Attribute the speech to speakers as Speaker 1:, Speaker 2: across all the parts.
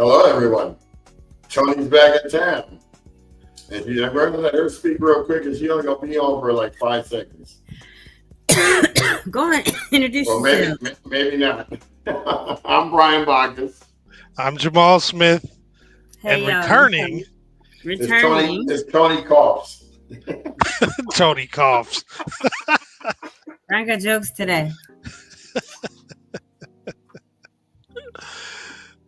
Speaker 1: Hello, everyone. Tony's back in town. And I'm going to let her speak real quick, and she only going to be on for like 5 seconds.
Speaker 2: Go ahead, introduce
Speaker 1: Well,
Speaker 2: yourself.
Speaker 1: maybe not. I'm Brian Bacchus.
Speaker 3: I'm Jamal Smith.
Speaker 2: Hey,
Speaker 3: And returning,
Speaker 1: It's Tony Coughs.
Speaker 3: Tony coughs.
Speaker 2: I got jokes today.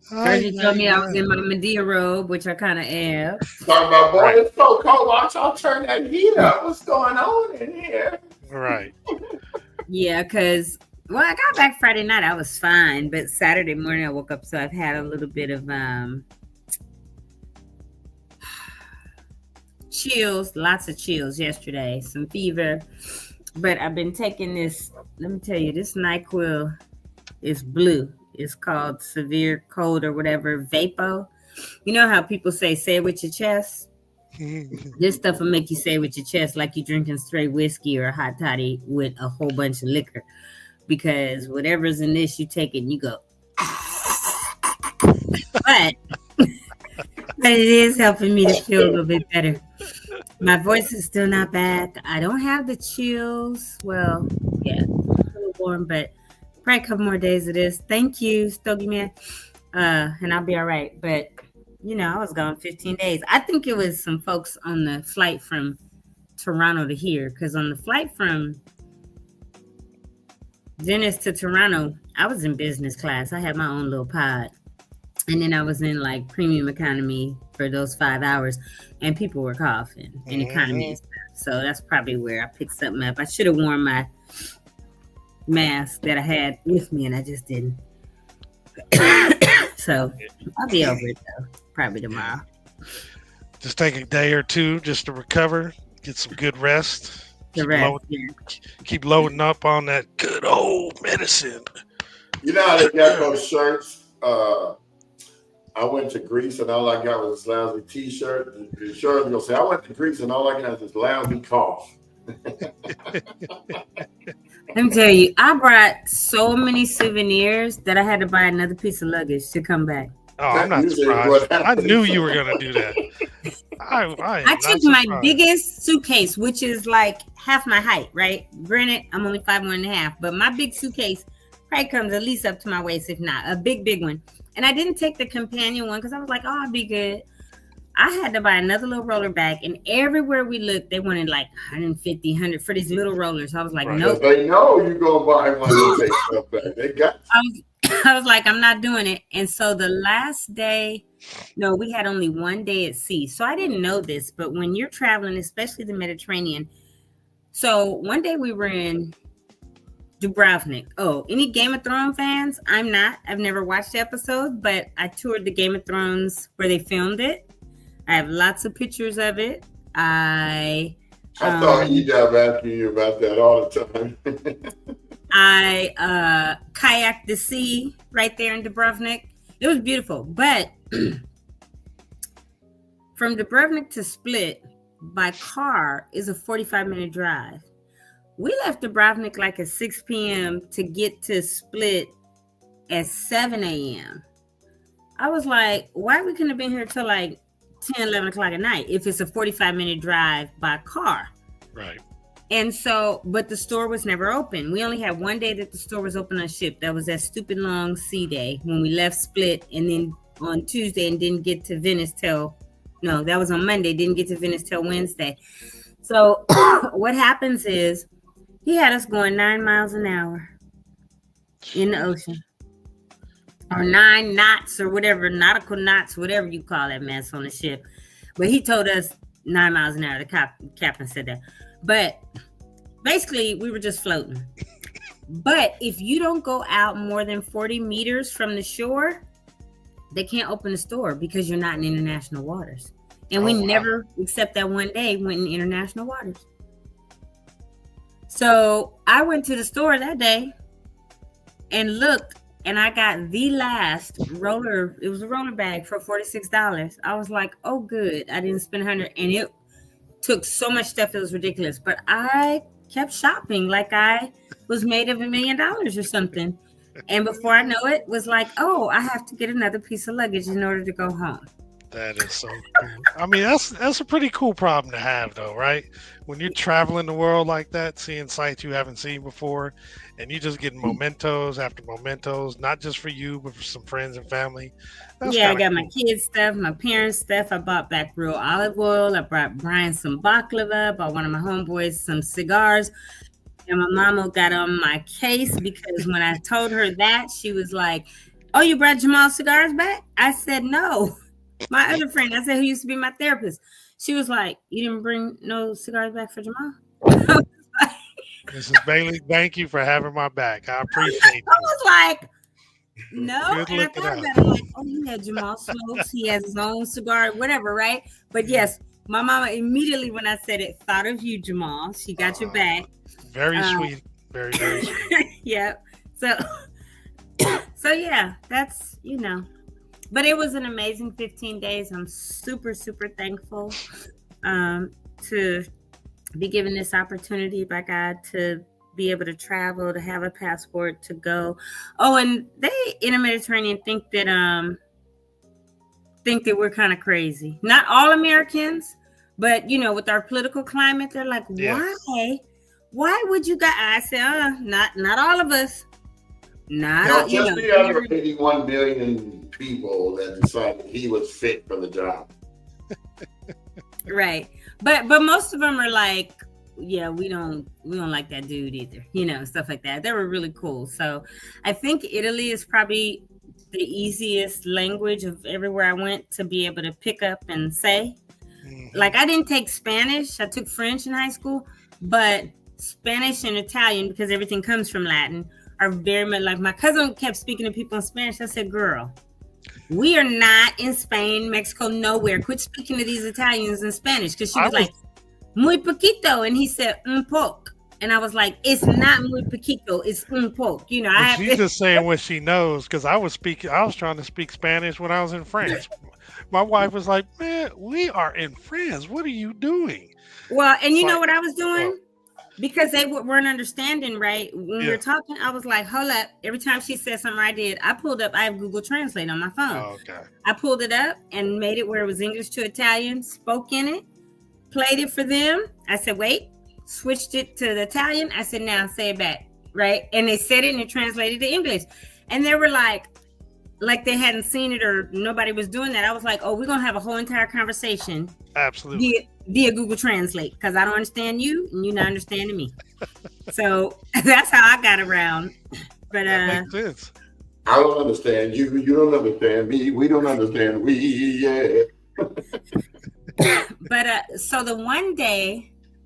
Speaker 2: First, you told me I was in my Medea robe, which I kind of am.
Speaker 1: Talking about, boy, it's so cold. Watch, I'll turn that heat up. What's going on in here?
Speaker 3: Right.
Speaker 2: Yeah, because, well, I got back Friday night. I was fine. But Saturday morning, I woke up. So I've had a little bit of chills, lots of chills yesterday, some fever. But I've been taking this, let me tell you, this NyQuil is blue. It's called severe cold or whatever, Vapo. You know how people say it with your chest? This stuff will make you say it with your chest like you're drinking straight whiskey or a hot toddy with a whole bunch of liquor. Because whatever's in this, you take it and you go. But it is helping me to feel a little bit better. My voice is still not back. I don't have the chills. Well, yeah, it's a little warm, but probably a couple more days of this. Thank you, Stogie Man. And I'll be all right. But, you know, I was gone 15 days. I think it was some folks on the flight from Toronto to here. Because on the flight from Venice to Toronto, I was in business class. I had my own little pod. And then I was in like premium economy for those 5 hours. And people were coughing in economy and stuff. So that's probably where I picked something up. I should have worn my mask that I had with me and I just didn't. So I'll be over it though, probably tomorrow.
Speaker 3: Just take a day or two just to recover, get some good rest. Keep loading up on that good old medicine.
Speaker 1: You know how they got those shirts? I went to Greece and all I got was this lousy t-shirt. The shirt will say, I went to Greece and all I got is this lousy cough.
Speaker 2: Let me tell you, I brought so many souvenirs that I had to buy another piece of luggage to come back.
Speaker 3: Oh, I'm not surprised. I knew you were going to do that. I
Speaker 2: took my biggest suitcase, which is like half my height, right? Granted, I'm only 5'1.5", but my big suitcase probably comes at least up to my waist, if not a big one. And I didn't take the companion one because I was like, oh, I'll be good. I had to buy another little roller bag, and everywhere we looked, they wanted like 150, 100 for these little rollers. I was like, nope.
Speaker 1: They know you're going to buy one and take stuff back. They got
Speaker 2: I was like, I'm not doing it. And so the last day, no, we had only one day at sea. So I didn't know this, but when you're traveling, especially the Mediterranean. So one day we were in Dubrovnik. Oh, any Game of Thrones fans? I'm not. I've never watched the episode, but I toured the Game of Thrones where they filmed it. I have lots of pictures of it. I
Speaker 1: thought Ejab asking you about that all the time.
Speaker 2: I kayaked the sea right there in Dubrovnik. It was beautiful, but from Dubrovnik to Split by car is a 45-minute drive. We left Dubrovnik like at 6 p.m. to get to Split at 7 a.m. I was like, why we couldn't have been here till like 10, 11 o'clock at night if it's a 45-minute drive by car?
Speaker 3: Right.
Speaker 2: And so, but the store was never open. We only had one day that the store was open on ship. That was that stupid long sea day when we left Split, and then on Tuesday and didn't get to Venice till, no, that was on Monday, didn't get to Venice till Wednesday. So what happens is he had us going 9 miles an hour in the ocean, or 9 knots or whatever, nautical knots, whatever you call that mess on the ship. But he told us 9 miles an hour. The captain said that. But basically, we were just floating. But if you don't go out more than 40 meters from the shore, they can't open the store because you're not in international waters. And we never, except that one day, went in international waters. So I went to the store that day and looked, and I got the last roller. It was a roller bag for $46. I was like, oh, good. I didn't spend $100. And it took so much stuff, it was ridiculous. But I kept shopping like I was made of $1 million or something. And before I know it, was like, oh, I have to get another piece of luggage in order to go home.
Speaker 3: That is so cool. I mean, that's a pretty cool problem to have, though, right? When you're traveling the world like that, seeing sights you haven't seen before, and you just getting mementos after mementos, not just for you, but for some friends and family. That's
Speaker 2: Yeah, I got
Speaker 3: cool.
Speaker 2: my kids' stuff, my parents' stuff. I bought back real olive oil. I brought Brian some baklava. Bought one of my homeboys some cigars. And my mama got on my case because when I told her that, she was like, "Oh, you brought Jamal cigars back?" I said, "No." My other friend, I said, who used to be my therapist, she was like, "You didn't bring no cigars back for Jamal?"
Speaker 3: Mrs. Bailey, thank you for having my back. I appreciate
Speaker 2: I
Speaker 3: you.
Speaker 2: was like, no.
Speaker 3: Good
Speaker 2: And I
Speaker 3: looking
Speaker 2: thought
Speaker 3: out.
Speaker 2: about it, I'm like, oh, yeah, Jamal smokes. He has his own cigar, whatever, right? But yes, my mama immediately when I said it thought of you, Jamal. She got your back.
Speaker 3: Very sweet. Very, very sweet.
Speaker 2: Yeah. So, so yeah, that's, but it was an amazing 15 days. I'm super, super thankful to be given this opportunity by God to be able to travel, to have a passport, to go. Oh, and they in the Mediterranean think that we're kind of crazy. Not all Americans, but with our political climate, they're like, why? Why would you guys? I said, not all of us. Not all,
Speaker 1: just the other 81 million people that decided he was fit for the job.
Speaker 2: Right. But most of them are like, yeah, we don't like that dude either, stuff like that. They were really cool. So I think Italy is probably the easiest language of everywhere I went to be able to pick up and say. Mm-hmm. Like I didn't take Spanish. I took French in high school, but Spanish and Italian, because everything comes from Latin, are very much like my cousin kept speaking to people in Spanish. I said, girl, we are not in Spain, Mexico, nowhere. Quit speaking to these Italians in Spanish. Because she was like, muy poquito. And he said, un poco. And I was like, it's not muy poquito, it's un poco.
Speaker 3: She's just saying what she knows. Because I was trying to speak Spanish when I was in France. My wife was like, man, we are in France. What are you doing?
Speaker 2: Well, and you know what I was doing? Because they weren't understanding, right? When we were talking, I was like, hold up. Every time she said something I pulled up, I have Google Translate on my phone.
Speaker 3: Oh, okay.
Speaker 2: I pulled it up and made it where it was English to Italian, spoke in it, played it for them. I said, wait, switched it to the Italian. I said, now say it back, right? And they said it and it translated to English. And they were like they hadn't seen it or nobody was doing that. I was like, oh, we're going to have a whole entire conversation.
Speaker 3: Absolutely.
Speaker 2: Via Google Translate, because I don't understand you and you're not understanding me. So that's how I got around. But
Speaker 3: that makes sense.
Speaker 1: I don't understand you. You don't understand me. We don't understand we. Yeah.
Speaker 2: But so the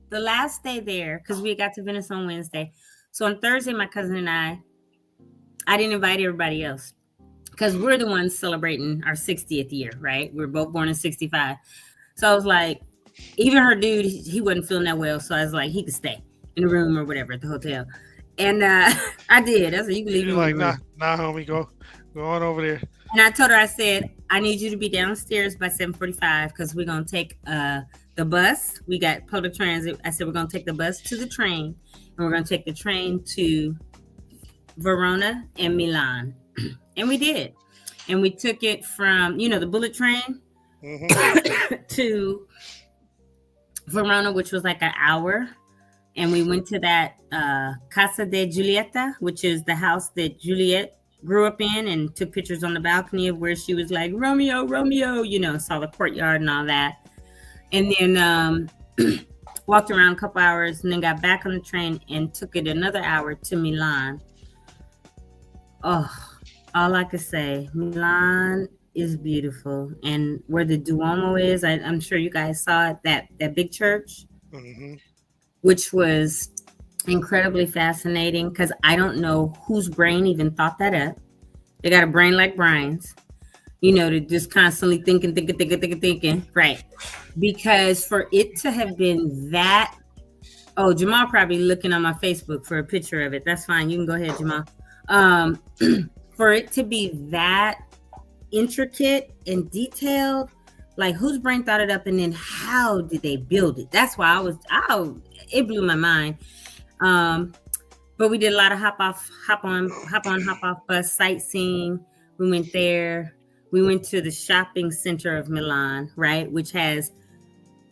Speaker 2: last day there, because we got to Venice on Wednesday. So on Thursday, my cousin and I didn't invite everybody else because we're the ones celebrating our 60th year, right? We were both born in 65. So I was like, even her dude, he wasn't feeling that well. So I was like, he could stay in the room or whatever at the hotel. And I did. I said, you can leave.
Speaker 3: You're like, nah, homie, go on over there.
Speaker 2: And I told her, I said, I need you to be downstairs by 7:45 because we're going to take the bus. We got public transit. I said, we're going to take the bus to the train. And we're going to take the train to Verona and Milan. And we did. And we took it from, the bullet train to Verona, which was like an hour. And we went to that Casa de Giulietta, which is the house that Juliet grew up in, and took pictures on the balcony of where she was like, Romeo, Romeo, saw the courtyard and all that. And then walked around a couple hours and then got back on the train and took it another hour to Milan. Oh, all I could say, Milan is beautiful. And where the Duomo is, I'm sure you guys saw it, that big church, which was incredibly fascinating because I don't know whose brain even thought that up. They got a brain like Brian's, to just constantly thinking, right? Because for it to have been that, Jamal probably looking on my Facebook for a picture of it. That's fine. You can go ahead, Jamal. For it to be that intricate and detailed, like whose brain thought it up and then how did they build it? That's why it blew my mind. But we did a lot of hop on, hop off bus sightseeing. We went there. We went to the shopping center of Milan, right, which has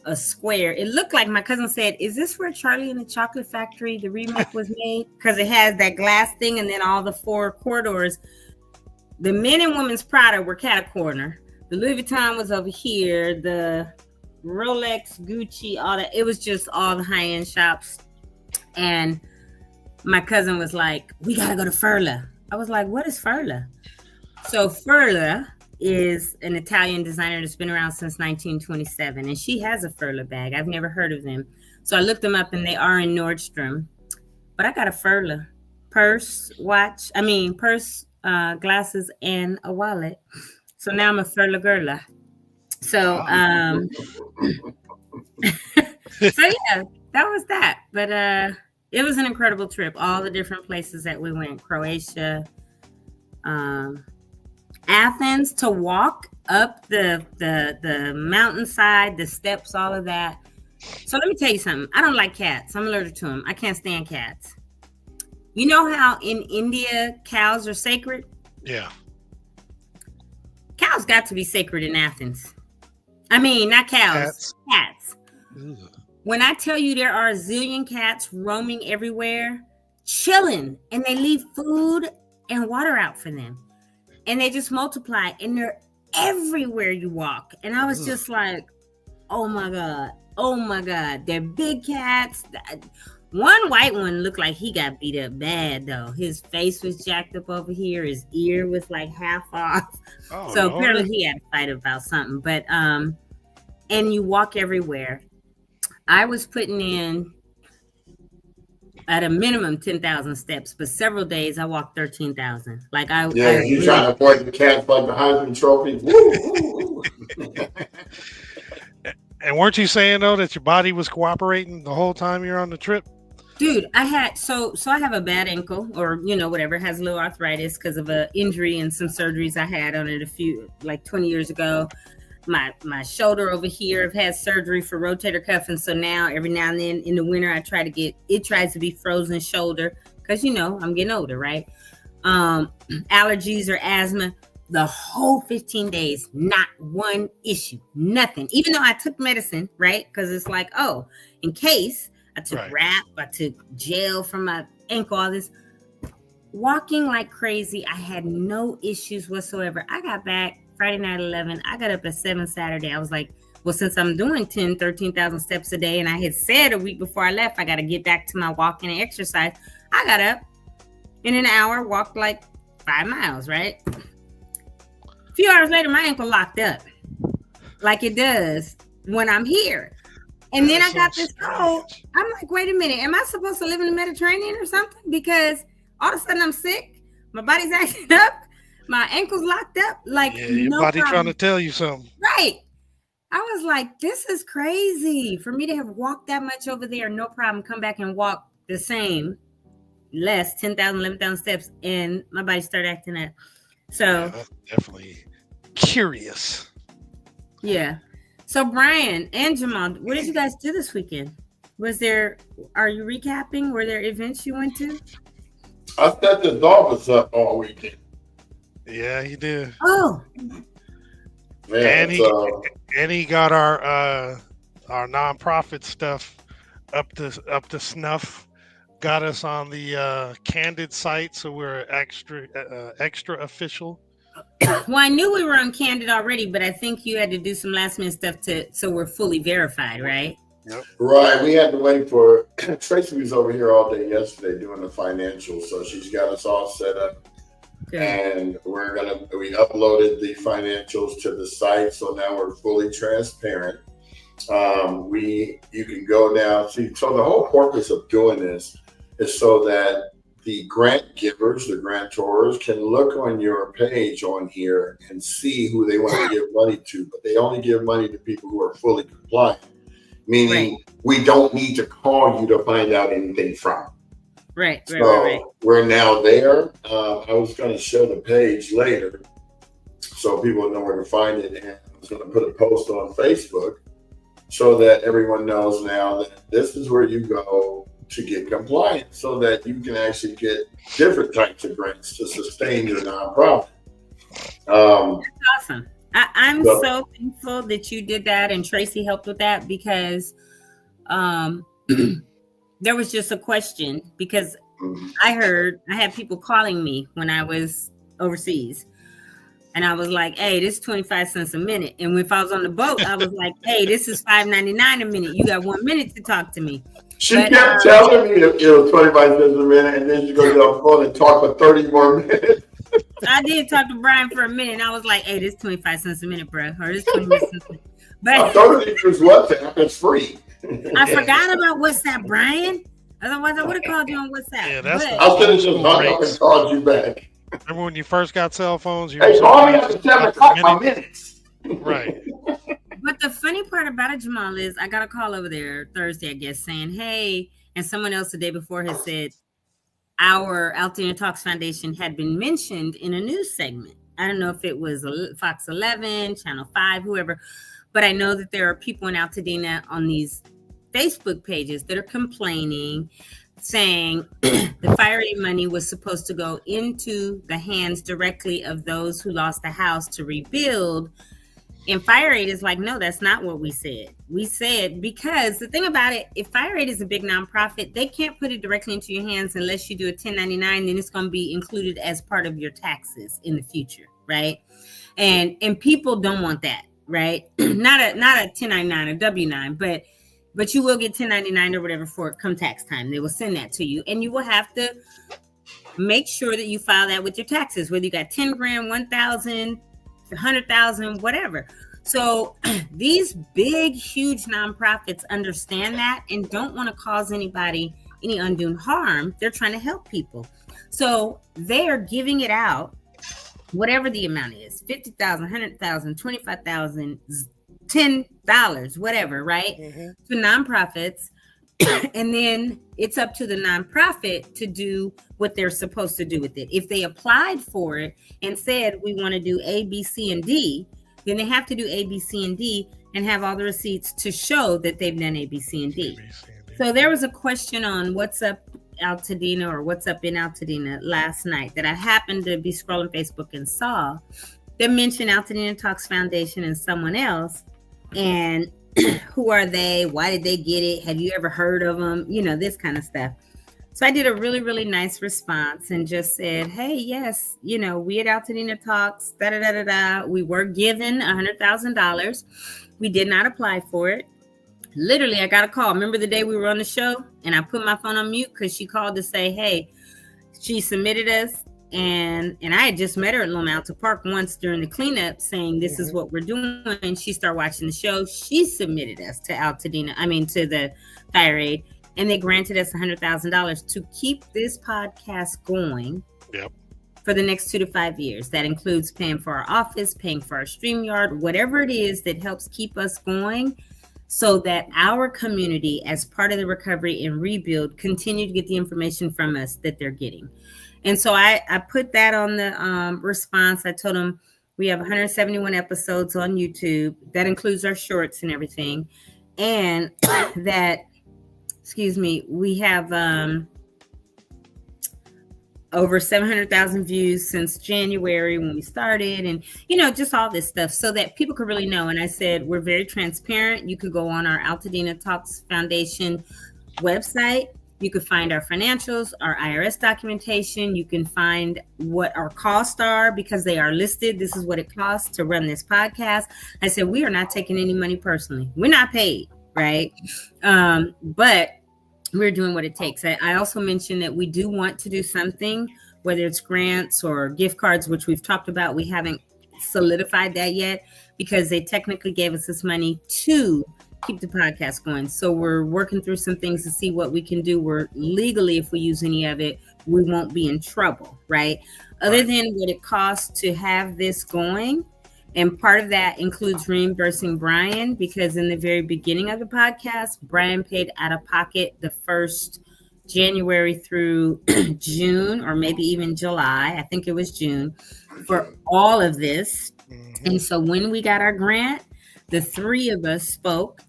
Speaker 2: a square. It looked like, my cousin said, "Is this where Charlie and the Chocolate Factory, the remake, was made?" Because it has that glass thing and then all the 4 corridors. The men and women's Prada were cat a corner. The Louis Vuitton was over here. The Rolex, Gucci, all that. It was just all the high-end shops. And my cousin was like, "We got to go to Furla." I was like, "What is Furla?" So Furla is an Italian designer that's been around since 1927. And she has a Furla bag. I've never heard of them. So I looked them up, and they are in Nordstrom. But I got a Furla purse, glasses, and a wallet. So now I'm a Furla girl. So, so yeah, that was that. But it was an incredible trip. All the different places that we went: Croatia, Athens, to walk up the mountainside, the steps, all of that. So let me tell you something. I don't like cats. I'm allergic to them. I can't stand cats. You know how in India cows are sacred?
Speaker 3: Yeah.
Speaker 2: Cows got to be sacred in Athens. I mean, not cows. Cats. When I tell you there are a zillion cats roaming everywhere, chilling, and they leave food and water out for them. And they just multiply, and they're everywhere you walk. And I was just like, oh my God. Oh my God. They're big cats. One white one looked like he got beat up bad, though. His face was jacked up over here. His ear was like half off. Oh, so Lord. Apparently he had a fight about something. But, and you walk everywhere. I was putting in at a minimum 10,000 steps, but several days I walked 13,000. Like
Speaker 1: you trying to avoid the cats like the Heisman Trophy. Woo, woo, woo.
Speaker 3: And weren't you saying though that your body was cooperating the whole time you're on the trip?
Speaker 2: Dude, I had so I have a bad ankle, or whatever, has a little arthritis because of an injury and some surgeries I had on it 20 years ago. My shoulder over here, I've had surgery for rotator cuff, and so now every now and then in the winter I tries to be frozen shoulder because I'm getting older, right? Allergies or asthma. The whole 15 days, not one issue, nothing. Even though I took medicine, right? Because it's like, oh, in case I took wrap, I took gel for my ankle, all this. Walking like crazy, I had no issues whatsoever. I got back Friday night 11. I got up at 7 Saturday. I was like, well, since I'm doing 13,000 steps a day, and I had said a week before I left, I got to get back to my walking and exercise. I got up in an hour, walked like 5 miles, right? A few hours later, my ankle locked up like it does when I'm here. And then I got this cold. I'm like, wait a minute. Am I supposed to live in the Mediterranean or something? Because all of a sudden I'm sick. My body's acting up. My ankle's locked up. Like,
Speaker 3: your body trying to tell you something.
Speaker 2: Right. I was like, this is crazy. For me to have walked that much over there, no problem, come back and walk the same, less, 10,000, 11,000 steps, and my body started acting up. So
Speaker 3: that's definitely curious.
Speaker 2: Yeah. So Brian and Jamal, what did you guys do this weekend? Are you recapping? Were there events you went to?
Speaker 1: I set the dogs up all weekend.
Speaker 3: Yeah, he did.
Speaker 2: Oh.
Speaker 1: Man,
Speaker 3: and he got our nonprofit stuff up to snuff. Got us on the Candid site, so we're extra official.
Speaker 2: Well, I knew we were on Candid already, but I think you had to do some last minute stuff so we're fully verified, right?
Speaker 3: Yep.
Speaker 1: Right. We had to wait for Tracy was over here all day yesterday doing the financials, so she's got us all set up. Good. And we uploaded the financials to the site, so now we're fully transparent. You can go now. See, so the whole purpose of doing this is so that the grant givers, the grantors, can look on your page on here and see who they want to give money to, but they only give money to people who are fully compliant, meaning we don't need to call you to find out anything from.
Speaker 2: Right.
Speaker 1: We're now there. I was going to show the page later so people know where to find it, and I was going to put a post on Facebook so that everyone knows now that this is where you go to get compliant so that you can actually get different types of grants to sustain your nonprofit.
Speaker 2: Awesome. I'm so thankful that you did that and Tracy helped with that because there was just a question because I had people calling me when I was overseas. And I was like, hey, this is 25 cents a minute. And if I was on the boat, I was like, hey, this is $5.99 a minute. You got 1 minute to talk to me.
Speaker 1: She kept telling me it was 25 cents a minute, and then she goes on the phone and talk for 30 more minutes.
Speaker 2: I did talk to Brian for a minute, and I was like, hey, this is 25 cents a minute, bro. Or this 25 cents a minute. But
Speaker 1: I told you to use WhatsApp. It's free.
Speaker 2: I forgot about WhatsApp, Brian. Otherwise, I would have called you on WhatsApp.
Speaker 3: Yeah, that's
Speaker 1: I'll finish this hung up and called you back.
Speaker 3: Remember when you first got cell phones?
Speaker 1: Hey, call me at 7 o'clock, my minutes.
Speaker 3: Right.
Speaker 2: But the funny part about it, Jamal, is I got a call over there Thursday, I guess, saying, hey, and someone else the day before had said our Altadena Talks Foundation had been mentioned in a news segment. I don't know if it was Fox 11, Channel 5, whoever, but I know that there are people in Altadena on these Facebook pages that are complaining, saying the fire aid money was supposed to go into the hands directly of those who lost the house to rebuild. And fire aid is like, no, that's not what we said. We said, because the thing about it, if fire aid is a big nonprofit, they can't put it directly into your hands unless you do a 1099, then it's going to be included as part of your taxes in the future, right? And people don't want that, right? not a 1099 or W9, but you will get 1099 or whatever for come tax time. They will send that to you, and you will have to make sure that you file that with your taxes, whether you got 10 grand, 1,000, 100,000, whatever. So these big, huge nonprofits understand that and don't want to cause anybody any undue harm. They're trying to help people. So they are giving it out, whatever the amount is, 50,000, 100,000, 25,000, $10, whatever, right? To nonprofits. And then it's up to the nonprofit to do what they're supposed to do with it. If they applied for it and said, we want to do A, B, C, and D, then they have to do A, B, C, and D and have all the receipts to show that they've done A, B, C, and D. So there was a question on What's Up Altadena or What's Up in Altadena last night that I happened to be scrolling Facebook and saw that mentioned Altadena Talks Foundation and someone else. And who are they? Why did they get it? Have you ever heard of them? You know, this kind of stuff. So I did a really, really nice response and just said, hey, yes, you know, we at Altadena Talks, we were given $100,000. We did not apply for it. Literally, I got a call. Remember the day we were on the show and I put my phone on mute because she called to say, hey, she submitted us. And I had just met her at Loma Alta Park once during the cleanup saying, this is what we're doing. And she started watching the show. She submitted us to to the fire aid, and they granted us $100,000 to keep this podcast going for the next 2 to 5 years. That includes paying for our office, paying for our StreamYard, whatever it is that helps keep us going so that our community, as part of the recovery and rebuild, continue to get the information from us that they're getting. And so I put that on the response. I told them we have 171 episodes on YouTube. That includes our shorts and everything. And that, we have over 700,000 views since January when we started. And, you know, just all this stuff so that people could really know. And I said, we're very transparent. You could go on our Altadena Talks Foundation website. You can find our financials, our IRS documentation. You can find what our costs are because they are listed. This is what it costs to run this podcast. I said, we are not taking any money personally. We're not paid, right? But we're doing what it takes. I also mentioned that we do want to do something, whether it's grants or gift cards, which we've talked about. We haven't solidified that yet because they technically gave us this money to keep the podcast going. So we're working through some things to see what we can do. We're legally, if we use any of it, we won't be in trouble, right? Other than what it costs to have this going. And part of that includes reimbursing Brian, because in the very beginning of the podcast, Brian paid out of pocket the first January through June, or maybe even July. I think it was June, for all of this. And so when we got our grant, the three of us spoke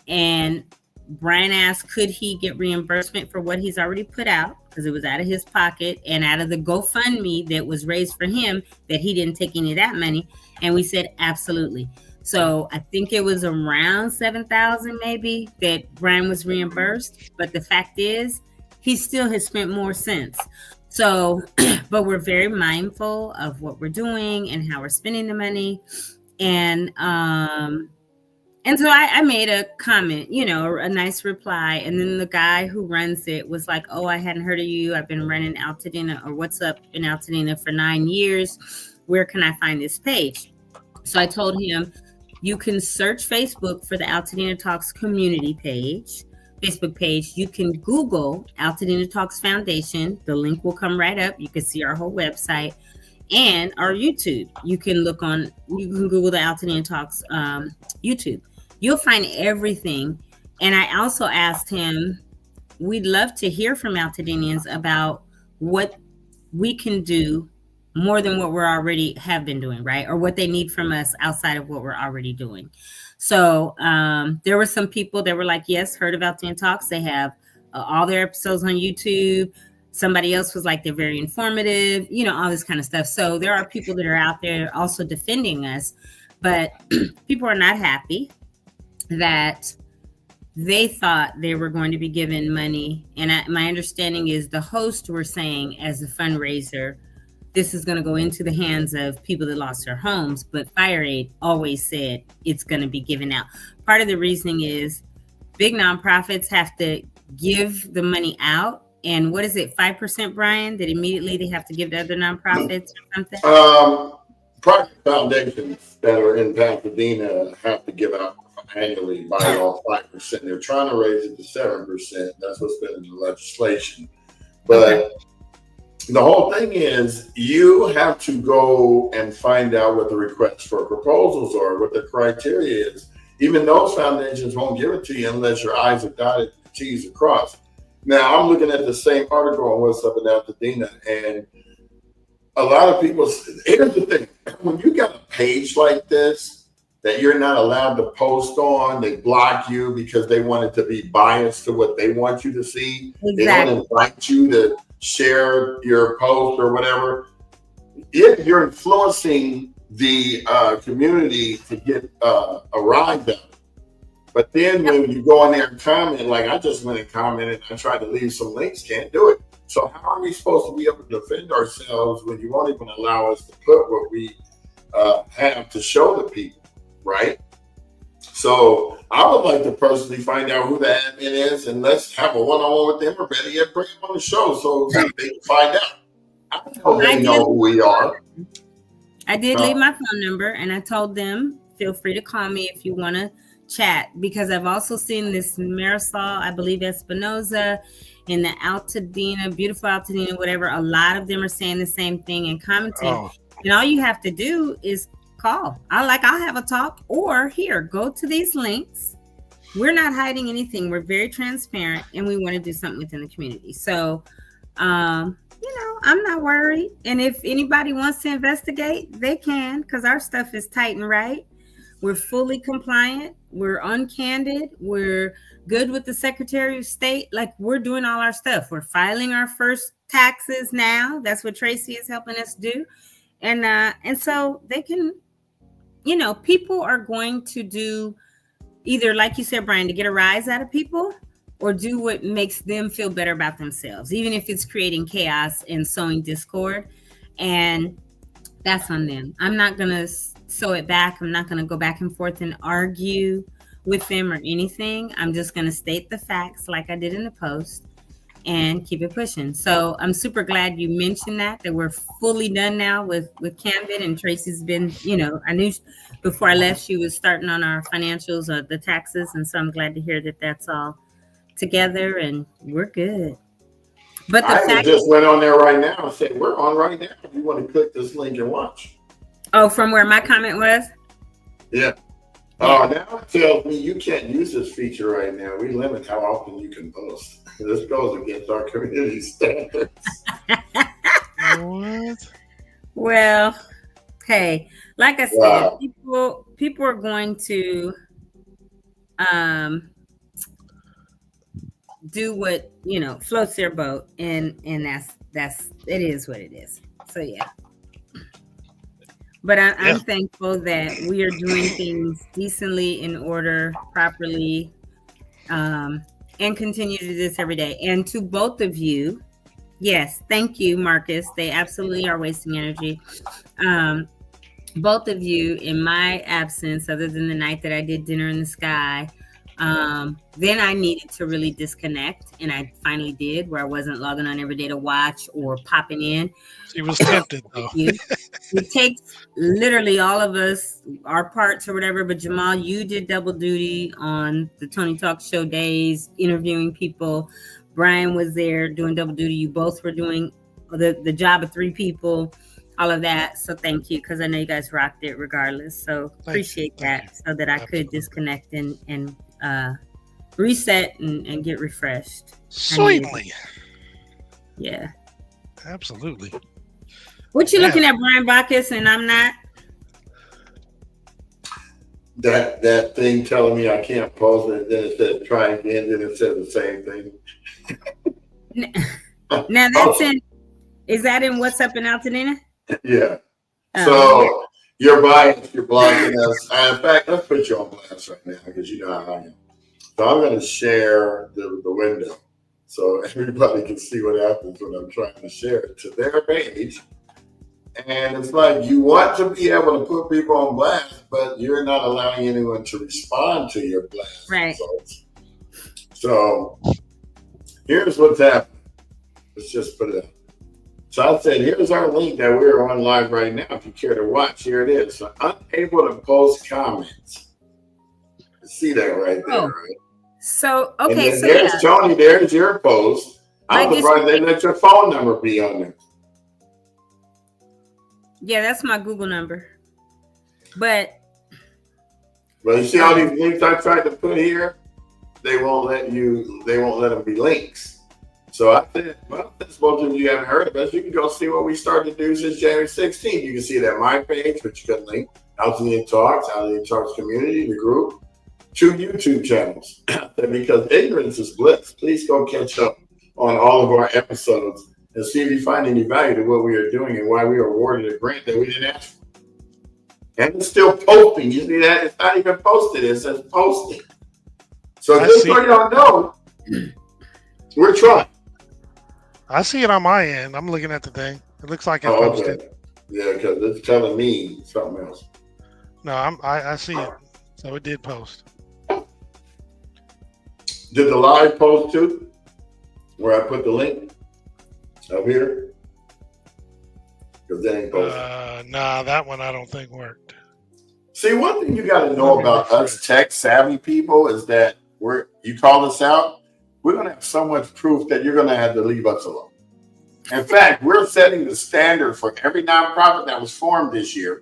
Speaker 2: and Brian asked, could he get reimbursement for what he's already put out? Because it was out of his pocket and out of the GoFundMe that was raised for him, that he didn't take any of that money. And we said, absolutely. So I think it was around 7,000 maybe that Brian was reimbursed. But the fact is, he still has spent more since. So, but we're very mindful of what we're doing and how we're spending the money. And so I made a comment, a nice reply. And then the guy who runs it was like, oh, I hadn't heard of you. I've been running Altadena or What's Up in Altadena for 9 years. Where can I find this page? So I told him, you can search Facebook for the Altadena Talks community page, Facebook page. You can Google Altadena Talks Foundation. The link will come right up. You can see our whole website. And our YouTube. You can Google the Altadena Talks YouTube. You'll find everything. And I also asked him, we'd love to hear from Altadenians about what we can do more than what we're already have been doing, right? Or what they need from us outside of what we're already doing. So there were some people that were like, yes, heard of Altadena Talks. They have all their episodes on YouTube. Somebody else was like, they're very informative, all this kind of stuff. So there are people that are out there also defending us, but people are not happy that they thought they were going to be given money. And my understanding is the hosts were saying, as a fundraiser, this is going to go into the hands of people that lost their homes. But FireAid always said it's going to be given out. Part of the reasoning is big nonprofits have to give the money out. And what is it, 5%, Brian, that immediately they have to give to other nonprofits or something?
Speaker 1: Private foundations that are in Pasadena have to give out annually by law 5%. They're trying to raise it to 7%. That's what's been in the legislation. But the whole thing is, you have to go and find out what the requests for proposals are, what the criteria is. Even those foundations won't give it to you unless your I's are dotted, T's are crossed. Now, I'm looking at the same article on What's Up in Altadena, and a lot of people, here's the thing, when you got a page like this that you're not allowed to post on, they block you because they want it to be biased to what they want you to see. Exactly. They don't invite you to share your post or whatever. If you're influencing the community to get a ride down. But then when you go in there and comment, like I just went and commented, I tried to leave some links, can't do it. So how are we supposed to be able to defend ourselves when you won't even allow us to put what we have to show the people, right? So I would like to personally find out who the admin is, and let's have a one-on-one with them, or better yet, bring them on the show so they can find out. I know they know who we are.
Speaker 2: I did leave my phone number, and I told them, feel free to call me if you want to chat, because I've also seen this Marisol, I believe Espinoza, in the Altadena, beautiful Altadena, whatever. A lot of them are saying the same thing and commenting. And all you have to do is call. I'll have a talk, or here, go to these links. We're not hiding anything. We're very transparent, and we want to do something within the community. So, I'm not worried. And if anybody wants to investigate, they can, because our stuff is tight and right. We're fully compliant. We're uncandid. We're good with the Secretary of State. Like, we're doing all our stuff. We're filing our first taxes now. That's what Tracy is helping us do. And so they can, people are going to do either, like you said, Brian, to get a rise out of people, or do what makes them feel better about themselves, even if it's creating chaos and sowing discord. And that's on them. I'm not going to sew it back. I'm not going to go back and forth and argue with them or anything. I'm just going to state the facts like I did in the post and keep it pushing. So I'm super glad you mentioned that we're fully done now with Canvit, and Tracy's been, I knew before I left she was starting on our financials or the taxes. And so I'm glad to hear that that's all together and we're good. But I
Speaker 1: just went on there right now and said, we're on right now. If you want to click this link and watch.
Speaker 2: Oh, from where my comment was?
Speaker 1: Yeah. Now it tells me you can't use this feature right now. We limit how often you can post. This goes against our community standards.
Speaker 3: What?
Speaker 2: Well, hey, like I said, people are going to do what floats their boat, and that's it is what it is. So yeah. But I'm thankful that we are doing things decently, in order, properly, and continue to do this every day. And to both of you, yes, thank you, Marcus. They absolutely are wasting energy. Both of you, in my absence, other than the night that I did Dinner in the Sky, then I needed to really disconnect, and I finally did, where I wasn't logging on every day to watch or popping in.
Speaker 3: She was tempted, though.
Speaker 2: It takes literally all of us, our parts or whatever, but Jamal, you did double duty on the Tony Talk Show days, interviewing people. Brian was there doing double duty. You both were doing the job of 3 people, all of that. So thank you, because I know you guys rocked it regardless. So appreciate that, so that I could disconnect and reset and get refreshed.
Speaker 3: Certainly.
Speaker 2: Yeah.
Speaker 3: Absolutely.
Speaker 2: What you looking at, Brian Bacchus, and I'm not?
Speaker 1: That thing telling me I can't post it, then it said try again, then it said the same thing.
Speaker 2: Now that's is that in What's Up in Altadena?
Speaker 1: Yeah. So you're biased, you're blocking us. In fact, let's put you on blast right now, because you know how I am. So I'm going to share the window so everybody can see what happens when I'm trying to share it to their page. And it's like, you want to be able to put people on blast, but you're not allowing anyone to respond to your blast results. So here's what's happening. Let's just put it up. So I said, here's our link that we're on live right now. If you care to watch, here it is. So unable to post comments. See that right there, right?
Speaker 2: So, okay.
Speaker 1: And then there's Tony, there's your post. I'm surprised they let your phone number be on there.
Speaker 2: Yeah, that's my Google number. But
Speaker 1: you see all these links I tried to put here? They won't let them be links. So I said, well, since most of you haven't heard of us, you can go see what we started to do since January 16th. You can see that my page, which you can link, Altadena Talks community, the group, 2 YouTube channels. Because ignorance is bliss. Please go catch up on all of our episodes and see if you find any value to what we are doing and why we were awarded a grant that we didn't ask for. And it's still posting. You see that? It's not even posted. It says posting. So just so you don't know, we're trying.
Speaker 3: I see it on my end. I'm looking at the thing. It looks like it posted.
Speaker 1: Okay. Yeah, because it's telling me something else.
Speaker 3: No, I see it. So it did post.
Speaker 1: Did the live post too? Where I put the link? Up here? Because that ain't posted.
Speaker 3: Nah, that one I don't think worked.
Speaker 1: See, one thing you got to know about us tech-savvy people is that you call us out, we're going to have so much proof that you're going to have to leave us alone. In fact, we're setting the standard for every nonprofit that was formed this year,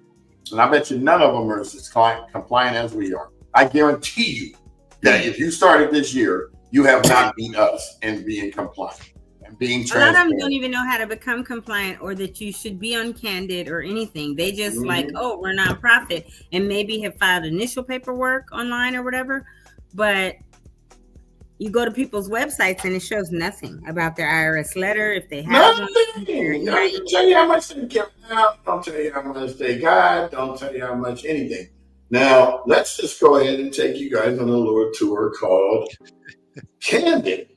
Speaker 1: and I bet you none of them are as compliant as we are. I guarantee you that if you started this year, you have not beat us in being compliant. Being
Speaker 2: a lot of them don't even know how to become compliant, or that you should be on Candid or anything. They just like, oh, we're a nonprofit, and maybe have filed initial paperwork online or whatever. But you go to people's websites and it shows nothing about their IRS letter, if they have one.
Speaker 1: Don't tell you how much they give out. Don't tell you how much they got. Don't tell you how much anything. Now, let's just go ahead and take you guys on a little tour called Candid.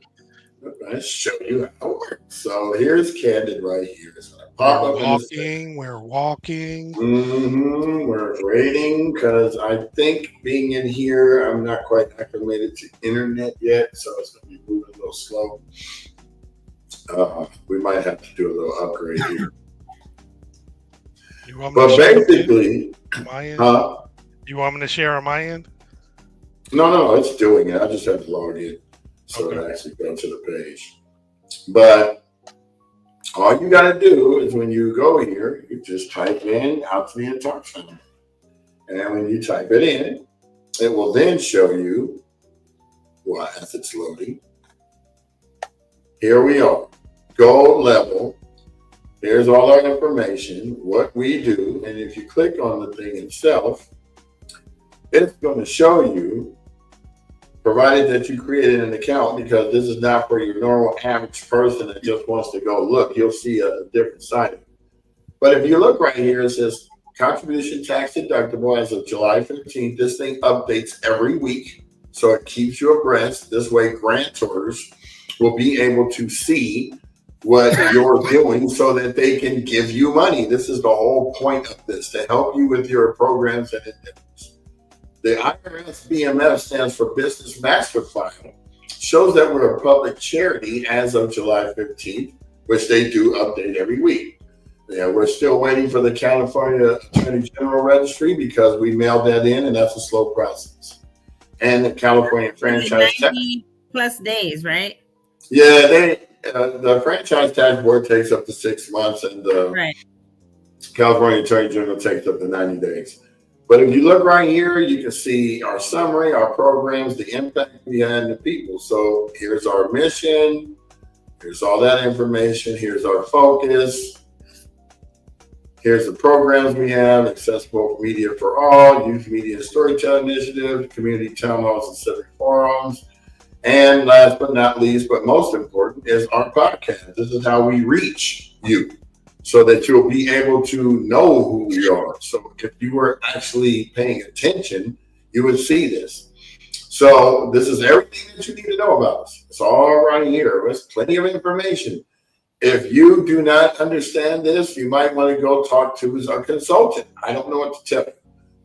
Speaker 1: Let's show you how it works. So here's Candid right here. It's going to pop up.
Speaker 3: We're walking.
Speaker 1: We're waiting because I think being in here, I'm not quite acclimated to internet yet, so it's going to be moving a little slow. We might have to do a little upgrade here. But basically,
Speaker 3: you want me to share on my end?
Speaker 1: No, it's doing it. I just have to log in. So it actually goes to the page. But all you got to do is when you go here, you just type in Altadena Talk Channel. And when you type it in, it will then show you, well, as it's loading. Here we are, gold level. Here's all our information, what we do. And if you click on the thing itself, it's going to show you provided that you created an account, because this is not for your normal average person that just wants to go look. You'll see a different side of it. But if you look right here, it says contribution tax deductible as of July 15th. This thing updates every week, so it keeps you abreast. This way, grantors will be able to see what you're doing so that they can give you money. This is the whole point of this, to help you with your programs and endeavors. The IRS BMF stands for Business Master File. Shows that we're a public charity as of July 15th, which they do update every week. Yeah, we're still waiting for the California Attorney General Registry because we mailed that in, and that's a slow process. And the California franchise tax
Speaker 2: 90 plus days, right?
Speaker 1: Yeah, the franchise tax board takes up to 6 months, and the
Speaker 2: Right.
Speaker 1: California Attorney General takes up to 90 days. But if you look right here, you can see our summary, our programs, the impact we had in the people. So here's our mission. Here's all that information. Here's our focus. Here's the programs we have: accessible media for all, youth media storytelling initiative, community town halls and civic forums. And last but not least, but most important, is our podcast. This is how we reach you, so that you'll be able to know who we are. So if you were actually paying attention, you would see this. So this is everything that you need to know about us. It's all right here. There's plenty of information. If you do not understand this, you might want to go talk to a consultant. I don't know what to tell you,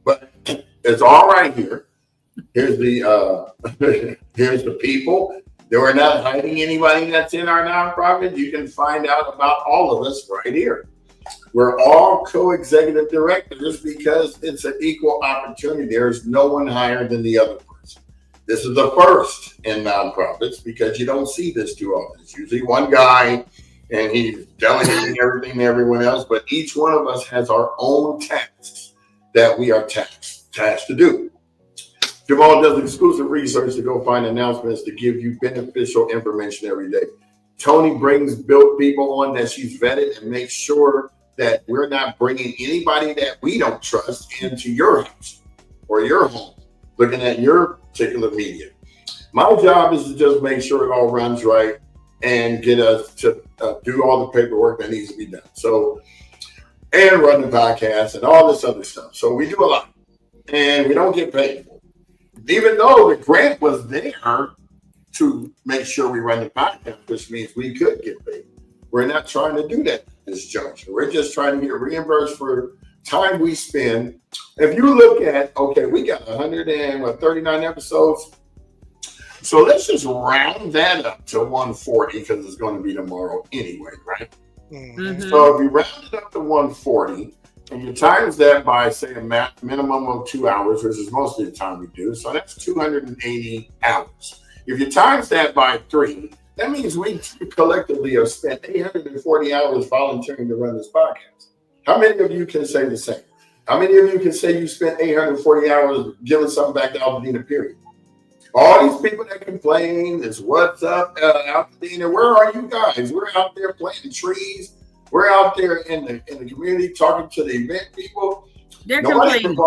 Speaker 1: but it's all right here. Here's the here's the people. We're not hiding anybody that's in our nonprofit. You can find out about all of us right here. We're all co-executive directors because it's an equal opportunity. There's no one higher than the other person. This is the first in nonprofits because you don't see this too often. It's usually one guy and he's delegating everything to everyone else, but each one of us has our own tasks that we are tasked to do. Jamal does exclusive research to go find announcements to give you beneficial information every day. Tony brings built people on that she's vetted and makes sure that we're not bringing anybody that we don't trust into your house or your home, looking at your particular media. My job is to just make sure it all runs right and get us to do all the paperwork that needs to be done. So, and run the podcast and all this other stuff. So we do a lot and we don't get paid for it. Even though the grant was there to make sure we run the podcast, which means we could get paid. We're not trying to do that at this juncture. We're just trying to get reimbursed for time we spend. If you look at, okay, we got 139 episodes. So let's just round that up to 140 because it's going to be tomorrow anyway, right?
Speaker 2: Mm-hmm.
Speaker 1: So if you round it up to 140, and you times that by, say, a minimum of 2 hours, which is most of the time we do. So that's 280 hours. If you times that by 3, that means we collectively have spent 840 hours volunteering to run this podcast. How many of you can say the same? How many of you can say you spent 840 hours giving something back to Altadena, period? All these people that complain, is what's up, Altadena, where are you guys? We're out there planting trees. We're out there in the community talking to the event people.
Speaker 2: They're complaining.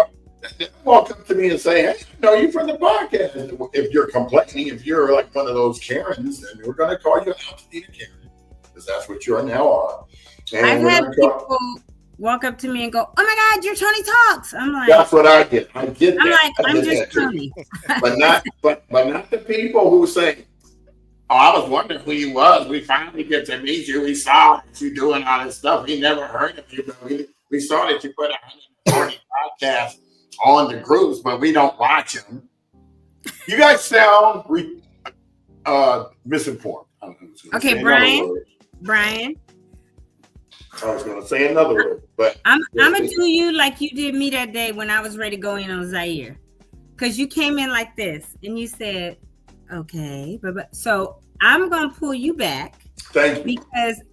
Speaker 1: They walk up to me and say, hey, I know you from the podcast. If you're complaining, if you're like one of those Karens, then we're going to call you Altadena Karen, because that's what you are now on. And
Speaker 2: I've had people walk up to me and go, oh my God, you're Tony Talks. I'm like,
Speaker 1: that's what I get. I get that.
Speaker 2: I'm like, I'm just Tony.
Speaker 1: But not the people who say, oh, I was wondering who you was. We finally get to meet you. We saw that you doing all this stuff. We never heard of you, but we saw that you put 140 podcasts on the groups, but we don't watch them. You guys sound misinformed.
Speaker 2: Okay, Brian.
Speaker 1: I was going to say another word, but
Speaker 2: I'm going to do you like you did me that day when I was ready to go in on Zaire. Because you came in like this and you said, okay, but so I'm going to pull you back.
Speaker 1: Thank you.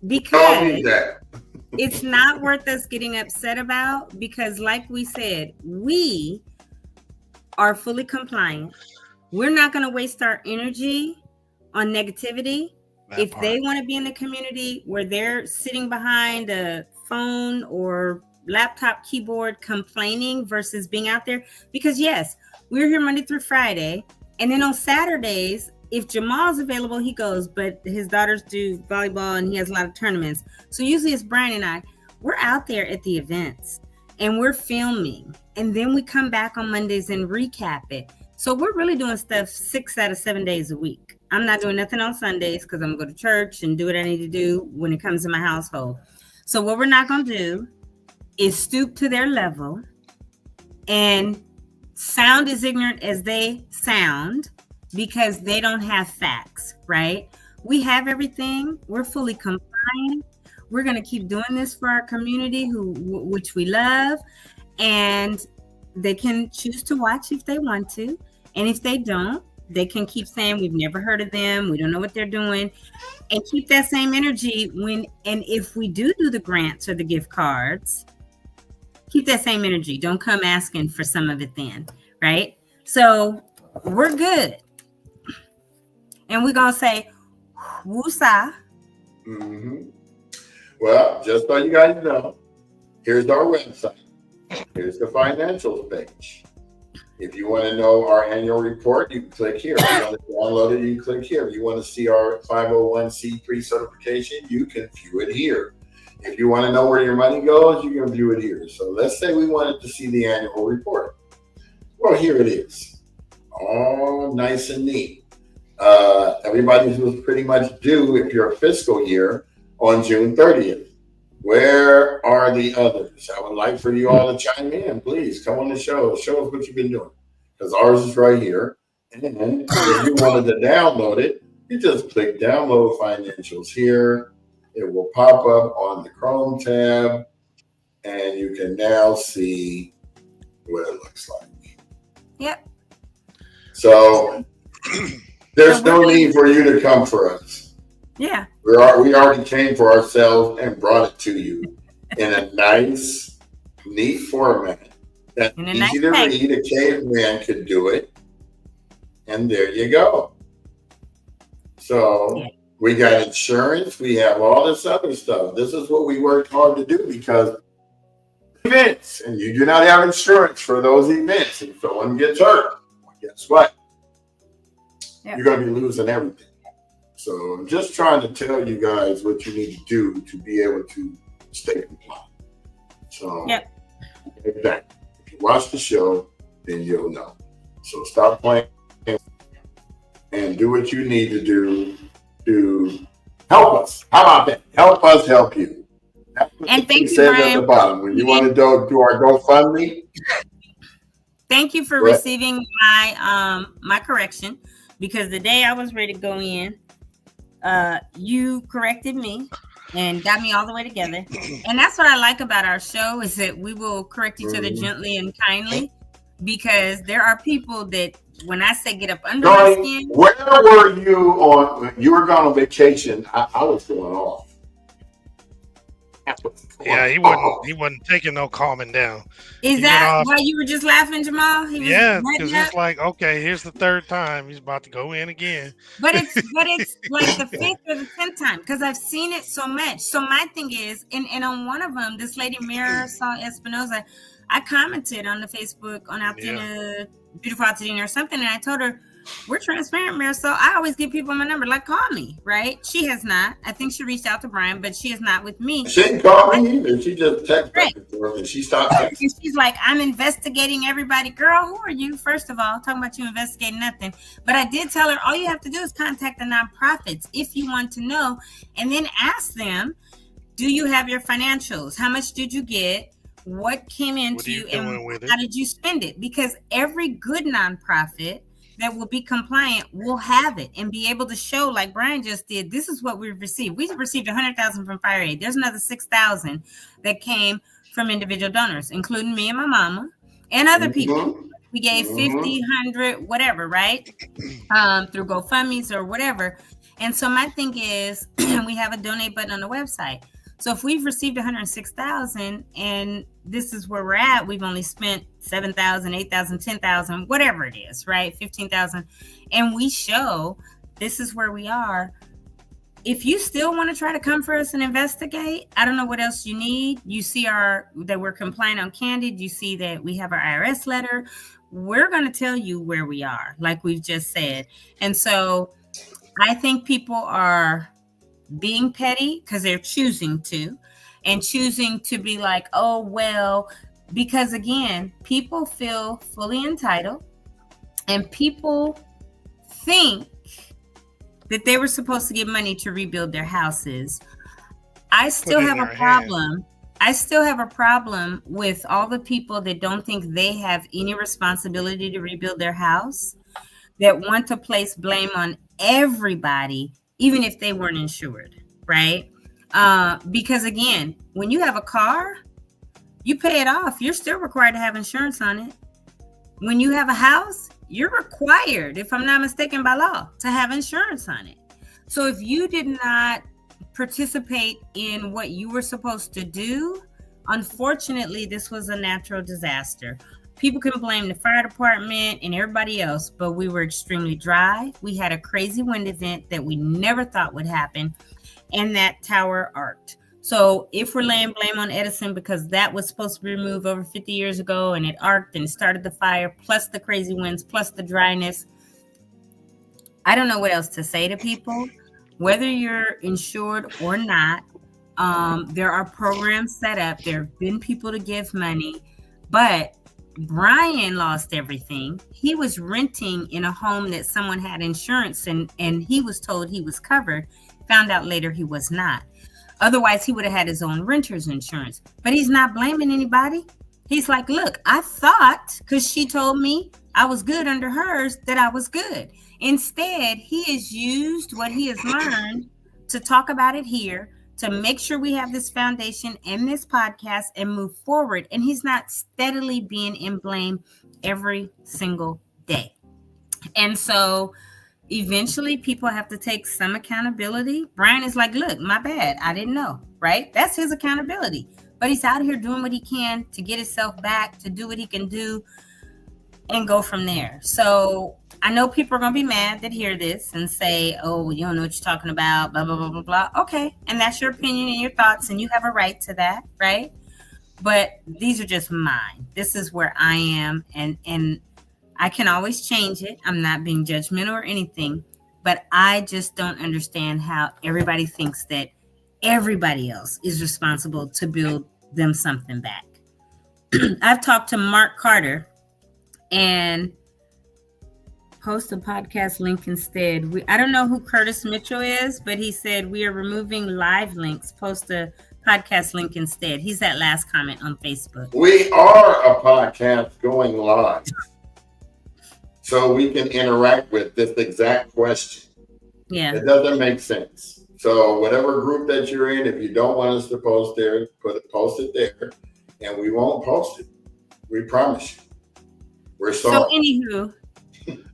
Speaker 2: Because it's not worth us getting upset about, because like we said, we are fully compliant. We're not going to waste our energy on negativity. If they want to be in the community where they're sitting behind a phone or laptop keyboard complaining versus being out there, because yes, we're here Monday through Friday And then on Saturdays, if Jamal's available, he goes, but his daughters do volleyball and he has a lot of tournaments. So usually it's Brian and I. We're out there at the events and we're filming. And then we come back on Mondays and recap it. So we're really doing stuff 6 out of 7 days a week. I'm not doing nothing on Sundays because I'm going to go to church and do what I need to do when it comes to my household. So what we're not going to do is stoop to their level and sound as ignorant as they sound because they don't have facts, right? We have everything. We're fully compliant. We're going to keep doing this for our community, which we love, and they can choose to watch if they want to. And if they don't, they can keep saying we've never heard of them, we don't know what they're doing, and keep that same energy and if we do the grants or the gift cards, keep that same energy. Don't come asking for some of it then, right? So we're good. And we're going to say, woosah.
Speaker 1: Mm-hmm. Well, just so you guys know, here's our website. Here's the financials page. If you want to know our annual report, you can click here. If you want to download it, you can click here. If you want to see our 501c3 certification, you can view it here. If you want to know where your money goes, you can view it here. So let's say we wanted to see the annual report. Well, here it is. All nice and neat. Everybody's was pretty much due if your fiscal year on June 30th. Where are the others? I would like for you all to chime in. Please come on the show. Show us what you've been doing. Because ours is right here. And then if you wanted to download it, you just click download financials here. It will pop up on the Chrome tab. And you can now see what it looks like.
Speaker 2: Yep.
Speaker 1: So there's no need for you to come for us.
Speaker 2: Yeah.
Speaker 1: We already came for ourselves and brought it to you in a nice, neat format that's easy to read. A caveman could do it. And there you go. So we got insurance. We have all this other stuff. This is what we worked hard to do because events, and you do not have insurance for those events. If someone gets hurt, well, guess what? Yep. You're going to be losing everything. So I'm just trying to tell you guys what you need to do to be able to stay compliant. So exactly. If you watch the show, then you'll know. So stop playing and do what you need to do to help us. How about that? Help us help you. That's what
Speaker 2: and thank you,
Speaker 1: says
Speaker 2: Brian.
Speaker 1: at the bottom. When you want to do our GoFundMe.
Speaker 2: Thank you for receiving my correction, because the day I was ready to go in, you corrected me and got me all the way together. And that's what I like about our show, is that we will correct each other gently and kindly, because there are people that when I say get up under my skin.
Speaker 1: Where were you on? You were gone on vacation. I was going off.
Speaker 3: Yeah, he wasn't taking no calming down.
Speaker 2: Is that why you were just laughing, Jamal?
Speaker 3: Yeah, because it's like, okay, here's the third time he's about to go in again.
Speaker 2: But it's like the 5th or the 10th time, because I've seen it so much. So my thing is, and on one of them, this lady Marisol Espinosa, I commented on the Facebook on Altadena, Beautiful Altadena or something, and I told her, we're transparent, Marisol. I always give people my number, like, call me, right? She has not. I think she reached out to Brian, but she is not with me.
Speaker 1: She didn't call me either. She just texted back and forth, and she stopped texting.
Speaker 2: And she's like, I'm investigating everybody. Girl, who are you? First of all, talking about you investigating nothing. But I did tell her, all you have to do is contact the nonprofits if you want to know, and then ask them, do you have your financials? How much did you get? What came into you, and how did you spend it? Because every good nonprofit that will be compliant will have it and be able to show, like Brian just did, this is what we've received. We've received $100,000 from Fire Aid. There's another $6,000 that came from individual donors, including me and my mama and other people. We gave 50, 100, whatever, right? Through GoFundMe's or whatever. And so my thing is, we have a donate button on the website. So if we've received $106,000 and this is where we're at, we've only spent $7,000, $8,000, $10,000, whatever it is, right? $15,000, and we show this is where we are. If you still want to try to come for us and investigate, I don't know what else you need. You see that we're compliant on Candid. You see that we have our IRS letter. we're going to tell you where we are, like we've just said. And so I think people are being petty because they're choosing to, and choosing to be like, oh, well, because again, people feel fully entitled, and people think that they were supposed to get money to rebuild their houses. I still have a problem. I still have a problem with all the people that don't think they have any responsibility to rebuild their house, that want to place blame on everybody, even if they weren't insured, right? Because again, when you have a car, you pay it off. You're still required to have insurance on it. When you have a house, you're required, if I'm not mistaken, by law, to have insurance on it. So if you did not participate in what you were supposed to do, unfortunately, this was a natural disaster. People can blame the fire department and everybody else, but we were extremely dry. We had a crazy wind event that we never thought would happen, and that tower arced. So if we're laying blame on Edison because that was supposed to be removed over 50 years ago and it arced and started the fire, plus the crazy winds, plus the dryness, I don't know what else to say to people. Whether you're insured or not, there are programs set up. There have been people to give money, but Brian lost everything. He was renting in a home that someone had insurance and he was told he was covered. Found out later he was not. Otherwise, he would have had his own renter's insurance. But he's not blaming anybody. He's like, look, I thought, because she told me I was good under hers, that I was good. Instead, he has used what he has learned to talk about it here, to make sure we have this foundation and this podcast and move forward. And he's not steadily being in blame every single day. And so eventually people have to take some accountability. Brian is like, look, my bad. I didn't know, right? That's his accountability. But he's out here doing what he can to get himself back, to do what he can do and go from there. So I know people are going to be mad that hear this and say, oh, you don't know what you're talking about, blah, blah, blah, blah, blah. Okay. And that's your opinion and your thoughts, and you have a right to that, right? But these are just mine. This is where I am, and I can always change it. I'm not being judgmental or anything, but I just don't understand how everybody thinks that everybody else is responsible to build them something back. I've talked to Mark Carter and post a podcast link instead. I don't know who Curtis Mitchell is, but he said we are removing live links. Post a podcast link instead. He's that last comment on Facebook.
Speaker 1: We are a podcast going live, so we can interact with this exact question.
Speaker 2: Yeah,
Speaker 1: it doesn't make sense. So whatever group that you're in, if you don't want us to post there, post it there, and we won't post it. We promise you. We're sorry.
Speaker 2: So anywho.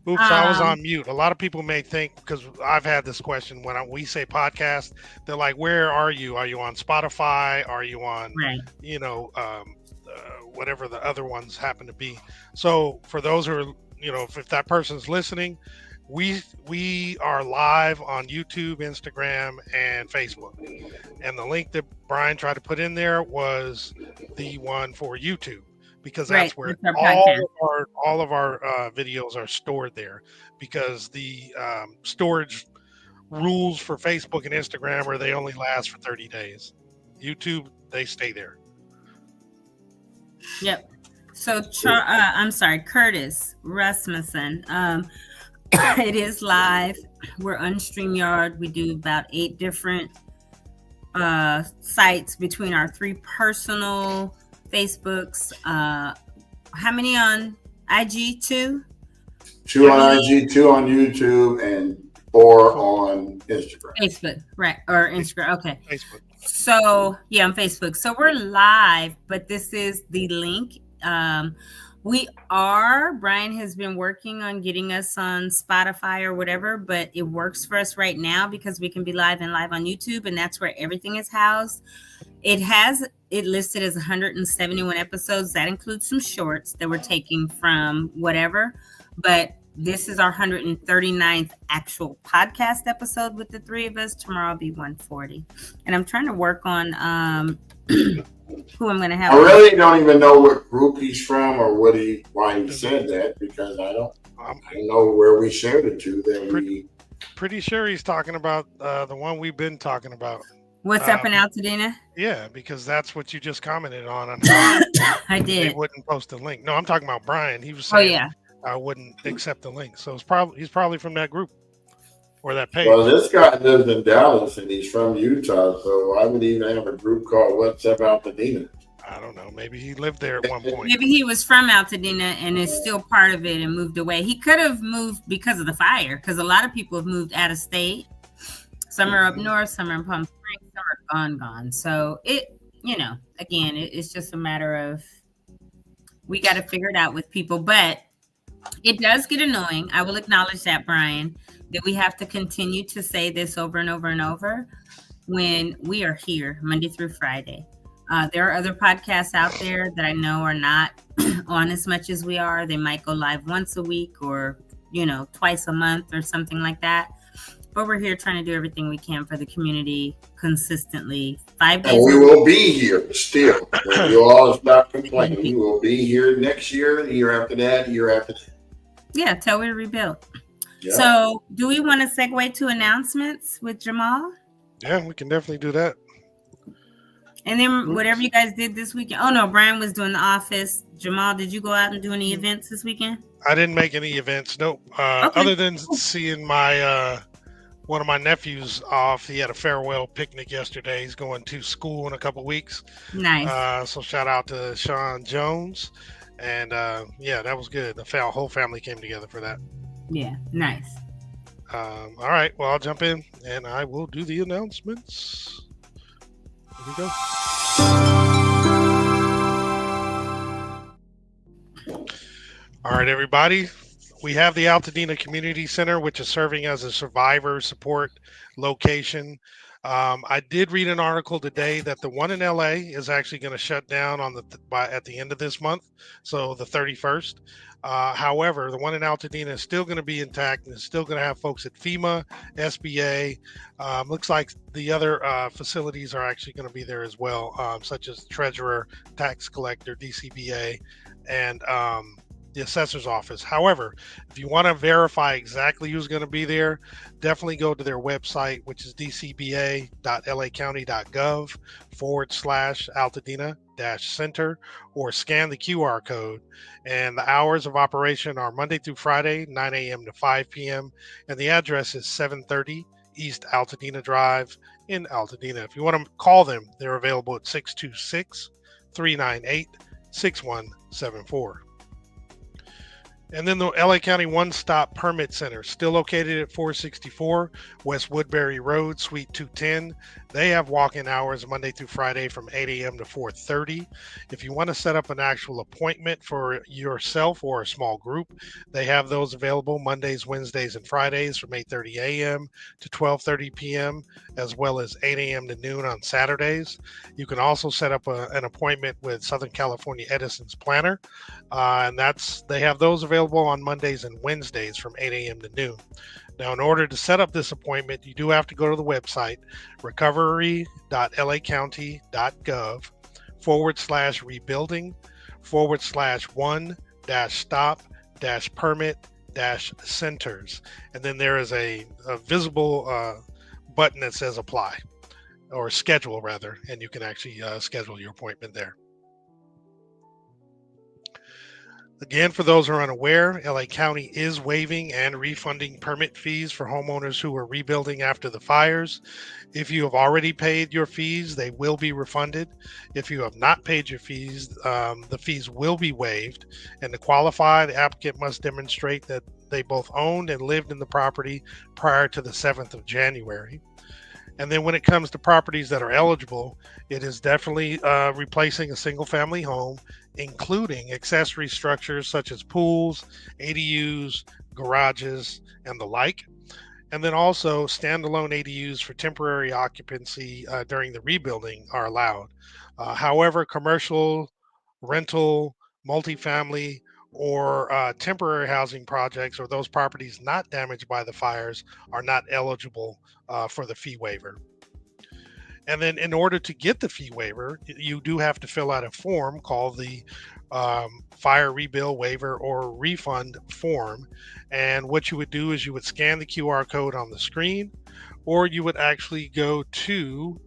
Speaker 3: Oops, I was on mute. A lot of people may think, because I've had this question when we say podcast, they're like, where are you? Are you on Spotify? Are you on, whatever the other ones happen to be? So for those who are, if that person's listening, we are live on YouTube, Instagram, and Facebook. And the link that Brian tried to put in there was the one for YouTube, because that's where all of our videos are stored there, because the storage rules for Facebook and Instagram are they only last for 30 days. YouTube, they stay there.
Speaker 2: Yep. So, Curtis Rasmussen. It is live. We're on StreamYard. We do about 8 different sites between our 3 personal Facebooks. How many on IG? 2?
Speaker 1: 2 on IG, 2 on YouTube, and 4 on Instagram.
Speaker 2: Facebook, right? Or Instagram. Okay.
Speaker 3: Facebook.
Speaker 2: So yeah, on Facebook. So we're live, but this is the link. Brian has been working on getting us on Spotify or whatever, but it works for us right now because we can be live and live on YouTube, and that's where everything is housed. It has it listed as 171 episodes. That includes some shorts that we're taking from whatever, but this is our 139th actual podcast episode with the 3 of us. Tomorrow will be 140. And I'm trying to work on who I'm going to have.
Speaker 1: I really don't even know what group he's from or why he said that, because I don't know where we shared it to that we.
Speaker 3: Pretty sure he's talking about the one we've been talking about.
Speaker 2: What's up in Altadena?
Speaker 3: Yeah, because that's what you just commented on how
Speaker 2: I
Speaker 3: they
Speaker 2: did.
Speaker 3: wouldn't post a link. No, I'm talking about Brian. He was saying I wouldn't accept the link. So he's probably from that group or that page.
Speaker 1: Well, this guy lives in Dallas and he's from Utah, so I would even have a group called What's Up Altadena.
Speaker 3: I don't know. Maybe he lived there at one point.
Speaker 2: Maybe he was from Altadena and is still part of it and moved away. He could have moved because of the fire, because a lot of people have moved out of state. Some are up north, some are in Palm Springs, some are gone. So again, it's just a matter of we got to figure it out with people. But it does get annoying. I will acknowledge that, Brian, that we have to continue to say this over and over and over when we are here Monday through Friday. There are other podcasts out there that I know are not on as much as we are. They might go live once a week or, twice a month or something like that. But we're here trying to do everything we can for the community consistently, 5 days.
Speaker 1: And we will be here still. When you all stop complaining, we will be here next year, the year after that, the year after that.
Speaker 2: Yeah, till we're rebuilt.
Speaker 1: Yeah.
Speaker 2: So do we want to segue to announcements with Jamal?
Speaker 3: Yeah, we can definitely do that.
Speaker 2: And then whatever you guys did this weekend. Oh, no, Brian was doing The Office. Jamal, did you go out and do any events this weekend?
Speaker 3: I didn't make any events. Nope. Okay. Other than seeing my one of my nephews off. He had a farewell picnic yesterday. He's going to school in a couple weeks.
Speaker 2: Nice.
Speaker 3: So shout out to Sean Jones. And that was good. The whole family came together for that.
Speaker 2: Yeah, nice.
Speaker 3: All right. Well, I'll jump in and I will do the announcements. Here we go. All right, everybody. We have the Altadena Community Center, which is serving as a survivor support location. I did read an article today that the one in LA is actually going to shut down at the end of this month, so the 31st. However, the one in Altadena is still going to be intact and is still going to have folks at FEMA, SBA. Looks like the other facilities are actually going to be there as well, such as treasurer, tax collector, DCBA, and the assessor's office. However, if you want to verify exactly who's going to be there, definitely go to their website, which is dcba.lacounty.gov/Altadena-center, or scan the QR code. And the hours of operation are Monday through Friday, 9 a.m. to 5 p.m. And the address is 730 East Altadena Drive in Altadena. If you want to call them, they're available at 626-398-6174. And then the LA County One Stop Permit Center, still located at 464 West Woodbury Road, Suite 210. They have walk-in hours Monday through Friday from 8 a.m. to 4:30. If you want to set up an actual appointment for yourself or a small group, they have those available Mondays, Wednesdays, and Fridays from 8:30 a.m. to 12:30 p.m., as well as 8 a.m. to noon on Saturdays. You can also set up an appointment with Southern California Edison's Planner, and they have those available on Mondays and Wednesdays from 8 a.m. to noon. Now, in order to set up this appointment, you do have to go to the website, recovery.laccounty.gov/rebuilding/one-stop-permit-centers. And then there is a visible button that says apply, or schedule rather, and you can actually schedule your appointment there. Again, for those who are unaware, LA County is waiving and refunding permit fees for homeowners who are rebuilding after the fires. If you have already paid your fees, they will be refunded. If you have not paid your fees, the fees will be waived. And to qualify, the applicant must demonstrate that they both owned and lived in the property prior to the 7th of January. And then when it comes to properties that are eligible, it is definitely replacing a single-family home, including accessory structures such as pools, ADUs, garages, and the like. And then also standalone ADUs for temporary occupancy during the rebuilding are allowed. However, commercial, rental, multifamily, or temporary housing projects, or those properties not damaged by the fires, are not eligible for the fee waiver. And then in order to get the fee waiver, you do have to fill out a form called the fire rebill waiver or refund form. And what you would do is you would scan the QR code on the screen, or you would actually go to,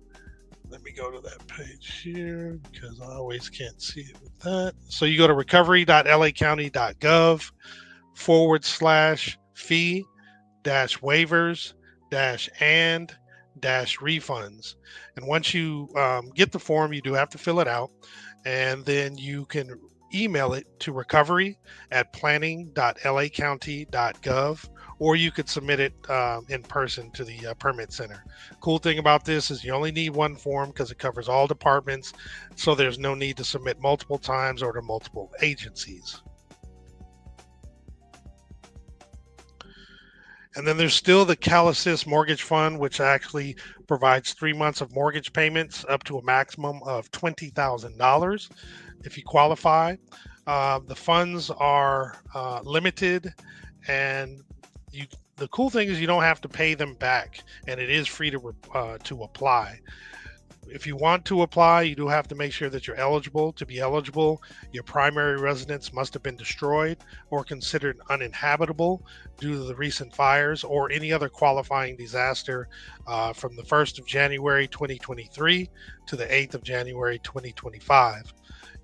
Speaker 3: let me go to that page here because I always can't see it with that. So you go to recovery.lacounty.gov/fee waivers and refunds. And once you get the form, you do have to fill it out, and then you can email it to recovery@planning.lacounty.gov, or you could submit it in person to the permit center. Cool thing about this is you only need one form because it covers all departments, so there's no need to submit multiple times or to multiple agencies. And then there's still the CalAssist Mortgage Fund, which actually provides 3 months of mortgage payments up to a maximum of $20,000 if you qualify. The funds are limited, and the cool thing is you don't have to pay them back, and it is free to apply. If you want to apply, you do have to make sure that you're eligible. To be eligible, your primary residence must have been destroyed or considered uninhabitable due to the recent fires or any other qualifying disaster from the 1st of January 2023 to the 8th of January 2025.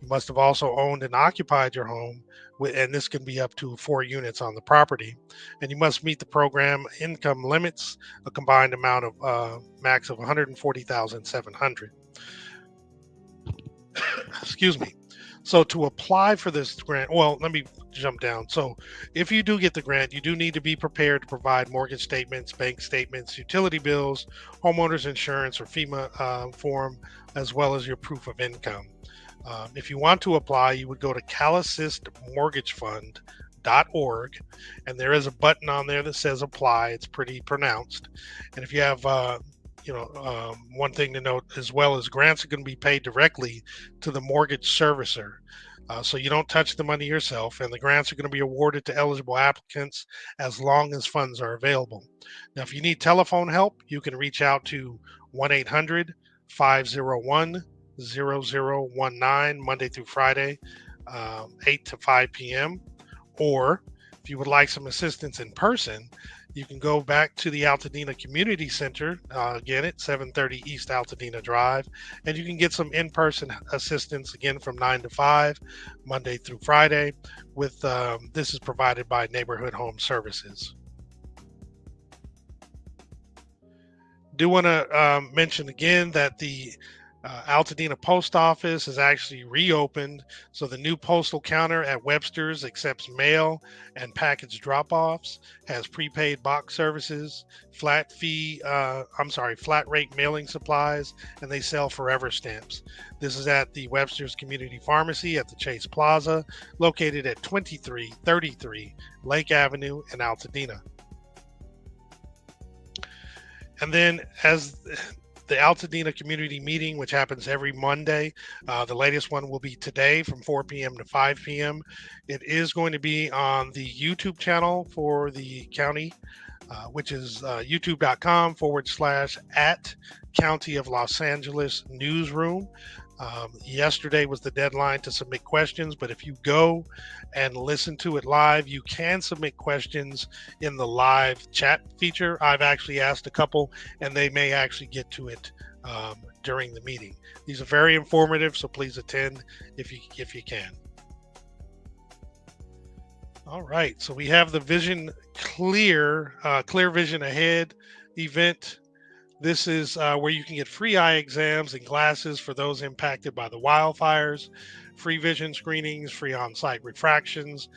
Speaker 3: You must have also owned and occupied your home, and this can be up to 4 units on the property. And you must meet the program income limits, a combined amount of max of $140,700. Excuse me. So to apply for this grant, well, let me jump down. So if you do get the grant, you do need to be prepared to provide mortgage statements, bank statements, utility bills, homeowners insurance, or FEMA form, as well as your proof of income. If you want to apply, you would go to CalAssistMortgageFund.org, and there is a button on there that says apply. It's pretty pronounced. And if you have, one thing to note as well is grants are going to be paid directly to the mortgage servicer. So you don't touch the money yourself, and the grants are going to be awarded to eligible applicants as long as funds are available. Now, if you need telephone help, you can reach out to 1-800-501-0019 Monday through Friday, 8 to 5 p.m. Or if you would like some assistance in person, you can go back to the Altadena Community Center, again at 730 East Altadena Drive, and you can get some in-person assistance again from 9 to 5, Monday through Friday. With this is provided by Neighborhood Home Services. Do want to mention again that the Altadena Post Office is actually reopened, so the new postal counter at Webster's accepts mail and package drop-offs, has prepaid box services, flat rate mailing supplies, and they sell forever stamps. This is at the Webster's Community Pharmacy at the Chase Plaza, located at 2333 Lake Avenue in Altadena. And then as the Altadena community meeting, which happens every Monday. The latest one will be today from 4 p.m. to 5 p.m. It is going to be on the YouTube channel for the county, which is youtube.com/@ County of Los Angeles Newsroom. Yesterday was the deadline to submit questions, but if you go and listen to it live, you can submit questions in the live chat feature. I've actually asked a couple, and they may actually get to it during the meeting. These are very informative, so please attend if you can. All right, so we have the Vision Clear Vision Ahead event. This is where you can get free eye exams and glasses for those impacted by the wildfires, free vision screenings, free on-site refractions,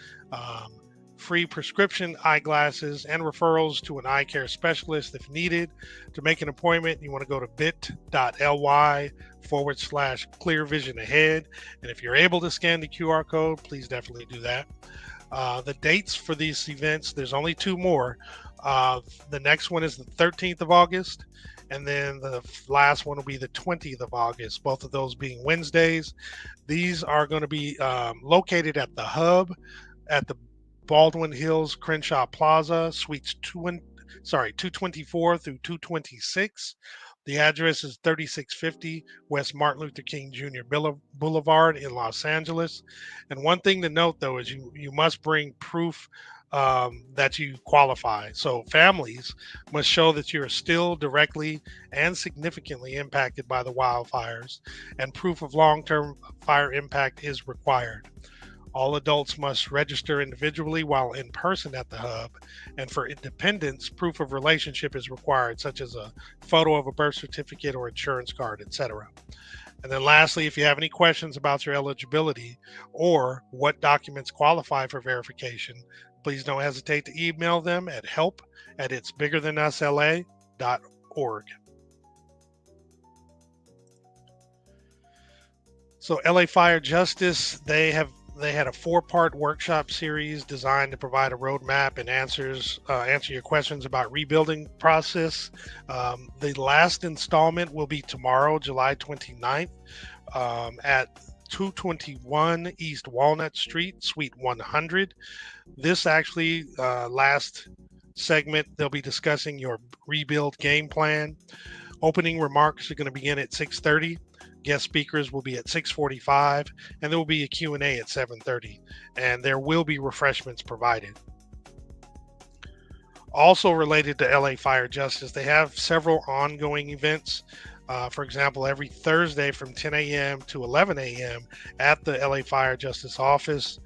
Speaker 3: free prescription eyeglasses, and referrals to an eye care specialist if needed. To make an appointment, you want to go to bit.ly/Clear Vision Ahead. And if you're able to scan the QR code, please definitely do that. The dates for these events, there's only 2 more. The next one is the 13th of August, and then the last one will be the 20th of August, both of those being Wednesdays. These are going to be located at the Hub at the Baldwin Hills Crenshaw Plaza, suites 224 through 226. The address is 3650 West Martin Luther King Jr. Boulevard in Los Angeles. And one thing to note, though, is you must bring proof that you qualify. So families must show that you are still directly and significantly impacted by the wildfires, and proof of long-term fire impact is required. All adults must register individually while in person at the hub, and for independents, proof of relationship is required, such as a photo of a birth certificate or insurance card, etc. And then lastly, if you have any questions about your eligibility or what documents qualify for verification, please don't hesitate to email them at help@itsbiggerthanusla.org. So LA Fire Justice, they had a 4-part workshop series designed to provide a roadmap and answer your questions about rebuilding process. The last installment will be tomorrow, July 29th, at 221 East Walnut Street, Suite 100. This actually last segment, they'll be discussing your rebuild game plan. Opening remarks are going to begin at 6:30. Guest speakers will be at 6:45, and there will be a Q&A at 7:30, and there will be refreshments provided. Also related to LA Fire Justice, they have several ongoing events. For example, every Thursday from 10 a.m. to 11 a.m. at the LA Fire Justice office,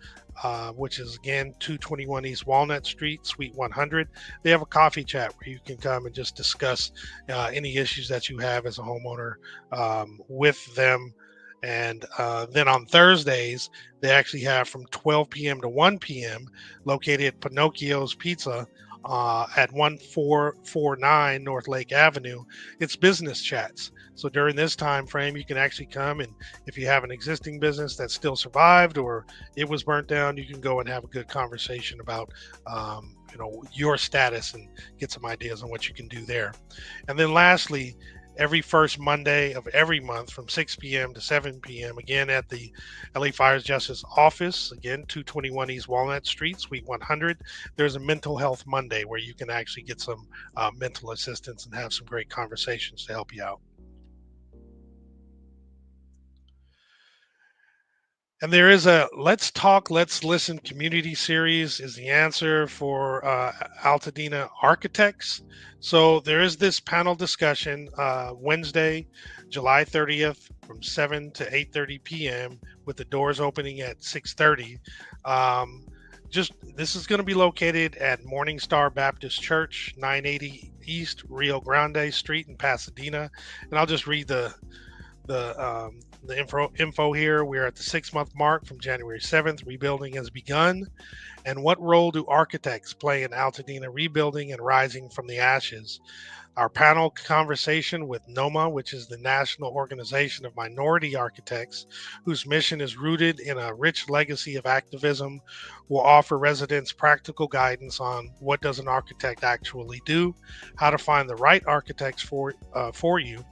Speaker 3: which is again 221 East Walnut Street, Suite 100. They have a coffee chat where you can come and just discuss any issues that you have as a homeowner with them. And then on Thursdays, they actually have from 12 p.m. to 1 p.m. located at Pinocchio's Pizza at 1449 North Lake Avenue. It's business chats. So during this time frame, you can actually come, and if you have an existing business that still survived or it was burnt down, you can go and have a good conversation about your status and get some ideas on what you can do there. And then lastly, every first Monday of every month from 6 p.m. to 7 p.m. again at the LA Fire Justice office, again 221 East Walnut Street, Suite 100. There's a Mental Health Monday where you can actually get some mental assistance and have some great conversations to help you out. And there is a Let's Talk, Let's Listen community series is the answer for Altadena architects. So there is this panel discussion Wednesday, July 30th from 7 to 8:30 p.m. with the doors opening at 6:30. This is going to be located at Morningstar Baptist Church, 980 East Rio Grande Street in Pasadena. And I'll just read the info here. We're at the 6-month mark from January 7th. Rebuilding has begun. And what role do architects play in Altadena rebuilding and rising from the ashes? Our panel conversation with NOMA, which is the National Organization of Minority Architects, whose mission is rooted in a rich legacy of activism, will offer residents practical guidance on what does an architect actually do, how to find the right architects for you,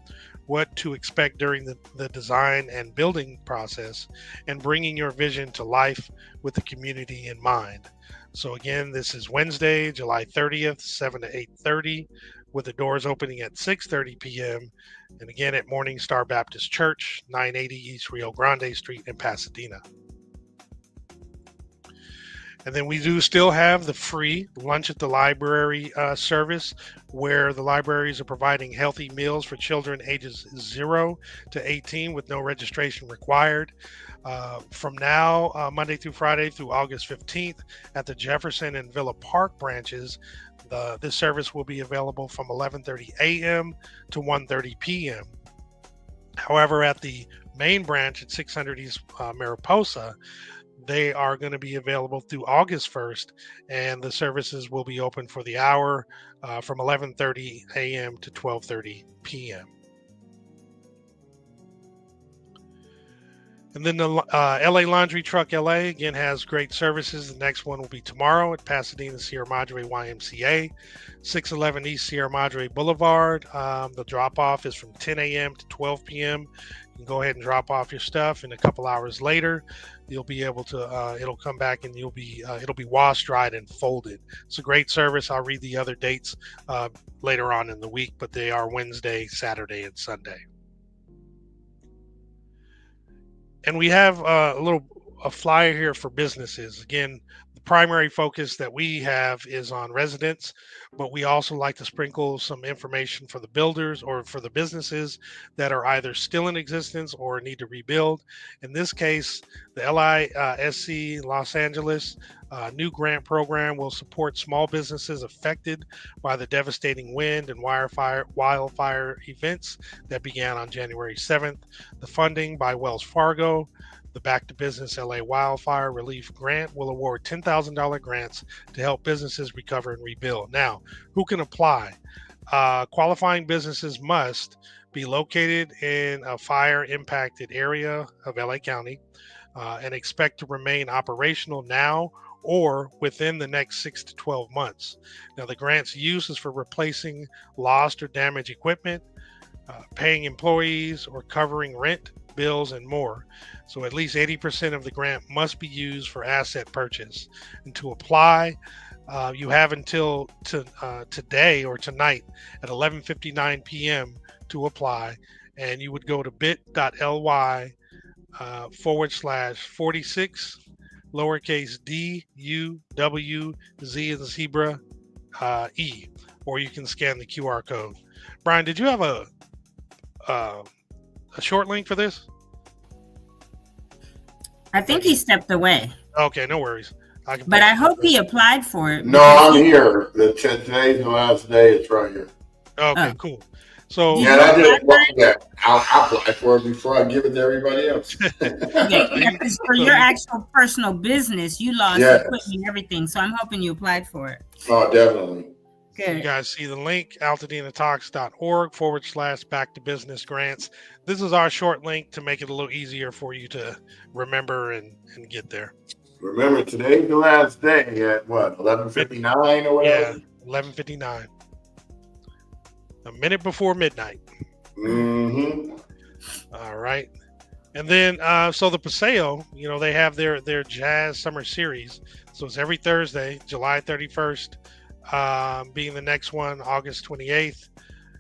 Speaker 3: what to expect during the design and building process, and bringing your vision to life with the community in mind. So again, this is Wednesday, July 30th, 7 to 8:30, with the doors opening at 6:30 p.m. And again at Morningstar Baptist Church, 980 East Rio Grande Street in Pasadena. And then we do still have the free lunch at the library service, where the libraries are providing healthy meals for children ages 0 to 18 with no registration required. From now, Monday through Friday through August 15th at the Jefferson and Villa Park branches, this service will be available from 11:30 a.m. to 1:30 p.m. However, at the main branch at 600 East Mariposa, they are going to be available through August 1st, and the services will be open for the hour from 11:30 a.m. to 12:30 p.m. And then the LA Laundry Truck LA again has great services. The next one will be tomorrow at Pasadena Sierra Madre YMCA, 611 East Sierra Madre Boulevard. The drop off is from 10 a.m. to 12 p.m. You can go ahead and drop off your stuff, and a couple hours later, you'll be able to. It'll come back and it'll be washed, dried, and folded. It's a great service. I'll read the other dates later on in the week, but they are Wednesday, Saturday, and Sunday. And we have a flyer here for businesses. Again, the primary focus that we have is on residents, but we also like to sprinkle some information for the builders or for the businesses that are either still in existence or need to rebuild. In this case, the LISC Los Angeles new grant program will support small businesses affected by the devastating wind and wildfire events that began on January 7th. The funding by Wells Fargo, the Back to Business LA Wildfire Relief Grant, will award $10,000 grants to help businesses recover and rebuild. Now, who can apply? Qualifying businesses must be located in a fire impacted area of LA County and expect to remain operational now or within the next 6 to 12 months. Now, the grant's use is for replacing lost or damaged equipment, paying employees, or covering rent, bills, and more. So at least 80% of the grant must be used for asset purchase. And to apply, you have until today or tonight at 11:59 p.m. to apply, and you would go to bit.ly /46 lowercase d u w z as zebra e, or you can scan the QR code. Brian, did you have a short link for this?
Speaker 2: I think he stepped away.
Speaker 3: Okay, no worries.
Speaker 2: But I hope he applied for it.
Speaker 1: No, I'm here. Today's the last day. It's right here.
Speaker 3: Okay, cool. So
Speaker 1: yeah, I did that. I'll apply for it before I give it to everybody else.
Speaker 2: Yeah, for your actual personal business, you lost equipment and everything. So I'm hoping you applied for it.
Speaker 1: Oh, definitely.
Speaker 2: Good.
Speaker 3: You guys see the link, altadenatalks.org /back to business grants. This is our short link to make it a little easier for you to remember and get there.
Speaker 1: Remember, today's the last day at what, 11:59 or whatever?
Speaker 3: Yeah, 11:59. A minute before midnight.
Speaker 1: Mm-hmm.
Speaker 3: All right. And then, so the Paseo, they have their Jazz Summer Series. So it's every Thursday, July 31st, being the next one, August 28th,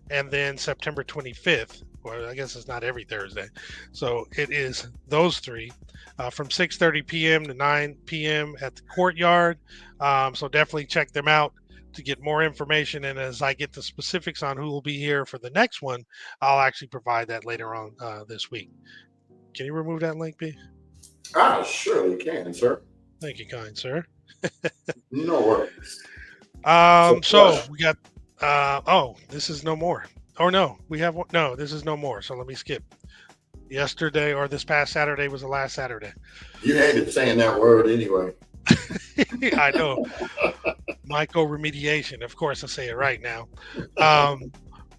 Speaker 3: and then September 25th. Well, I guess it's not every Thursday. So it is those three from 6:30 p.m. to 9 p.m. at the Courtyard. So definitely check them out to get more information. And as I get the specifics on who will be here for the next one, I'll actually provide that later on this week. Can you remove that link, B?
Speaker 1: Surely can, sir.
Speaker 3: Thank you, kind sir.
Speaker 1: No worries.
Speaker 3: So we got, this is no more. Or no, we have one. No, this is no more. So let me skip. Yesterday or this past Saturday was the last Saturday.
Speaker 1: You hated saying that word anyway.
Speaker 3: I know. Myco remediation. Of course, I say it right now.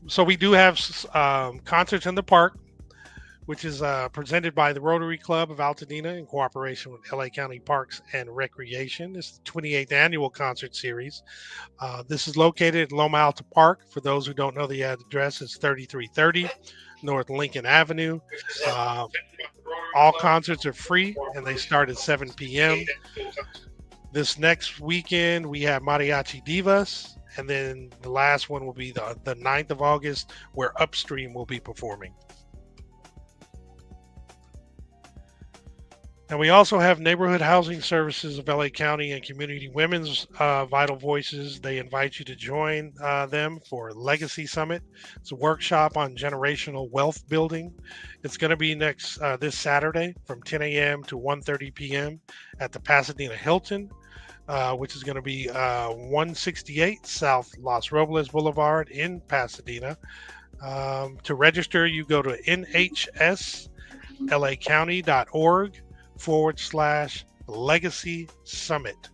Speaker 3: So we do have concerts in the park, which is presented by the Rotary Club of Altadena in cooperation with LA County Parks and Recreation. It's the 28th annual concert series. This is located at Loma Alta Park. For those who don't know the address, it's 3330 North Lincoln Avenue. All concerts are free, and they start at 7 p.m. This next weekend, we have Mariachi Divas, and then the last one will be the 9th of August, where Upstream will be performing. And we also have Neighborhood Housing Services of LA County and Community Women's Vital Voices. They invite you to join them for Legacy Summit. It's a workshop on generational wealth building. It's going to be this Saturday from 10 a.m. to 1:30 p.m. at the Pasadena Hilton, which is going to be 168 South Los Robles Boulevard in Pasadena. To register, you go to nhslacounty.org /Legacy Summit.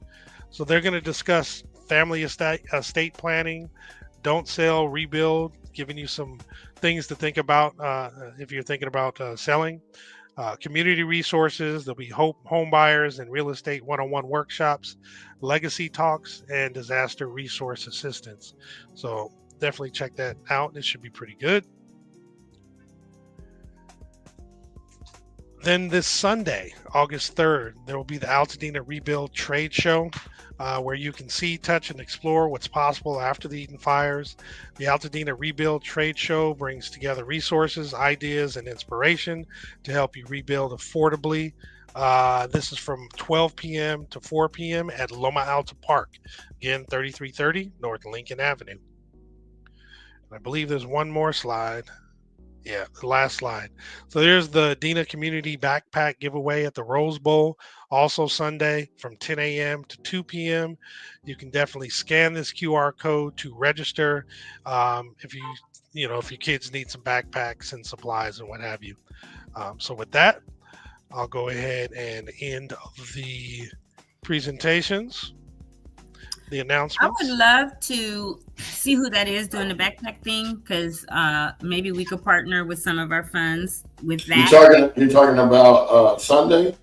Speaker 3: So they're going to discuss family estate planning, don't sell, rebuild, giving you some things to think about if you're thinking about selling. community resources. There'll be home buyers and real estate one-on-one workshops, legacy talks, and disaster resource assistance. So definitely check that out. It should be pretty good. Then this Sunday, August 3rd, there will be the Altadena Rebuild Trade Show, where you can see, touch, and explore what's possible after the Eden fires. The Altadena Rebuild Trade Show brings together resources, ideas, and inspiration to help you rebuild affordably. This is from 12 p.m. to 4 p.m. at Loma Alta Park. Again, 3330 North Lincoln Avenue. I believe there's one more slide. Yeah, the last slide. So there's the Dena Community Backpack Giveaway at the Rose Bowl, also Sunday from 10 a.m. to 2 p.m. You can definitely scan this QR code to register if your kids need some backpacks and supplies and what have you. So with that, I'll go ahead and end the presentations. The announcements.
Speaker 2: I would love to see who that is doing the backpack thing, because maybe we could partner with some of our funds with that.
Speaker 1: You're talking about Sunday?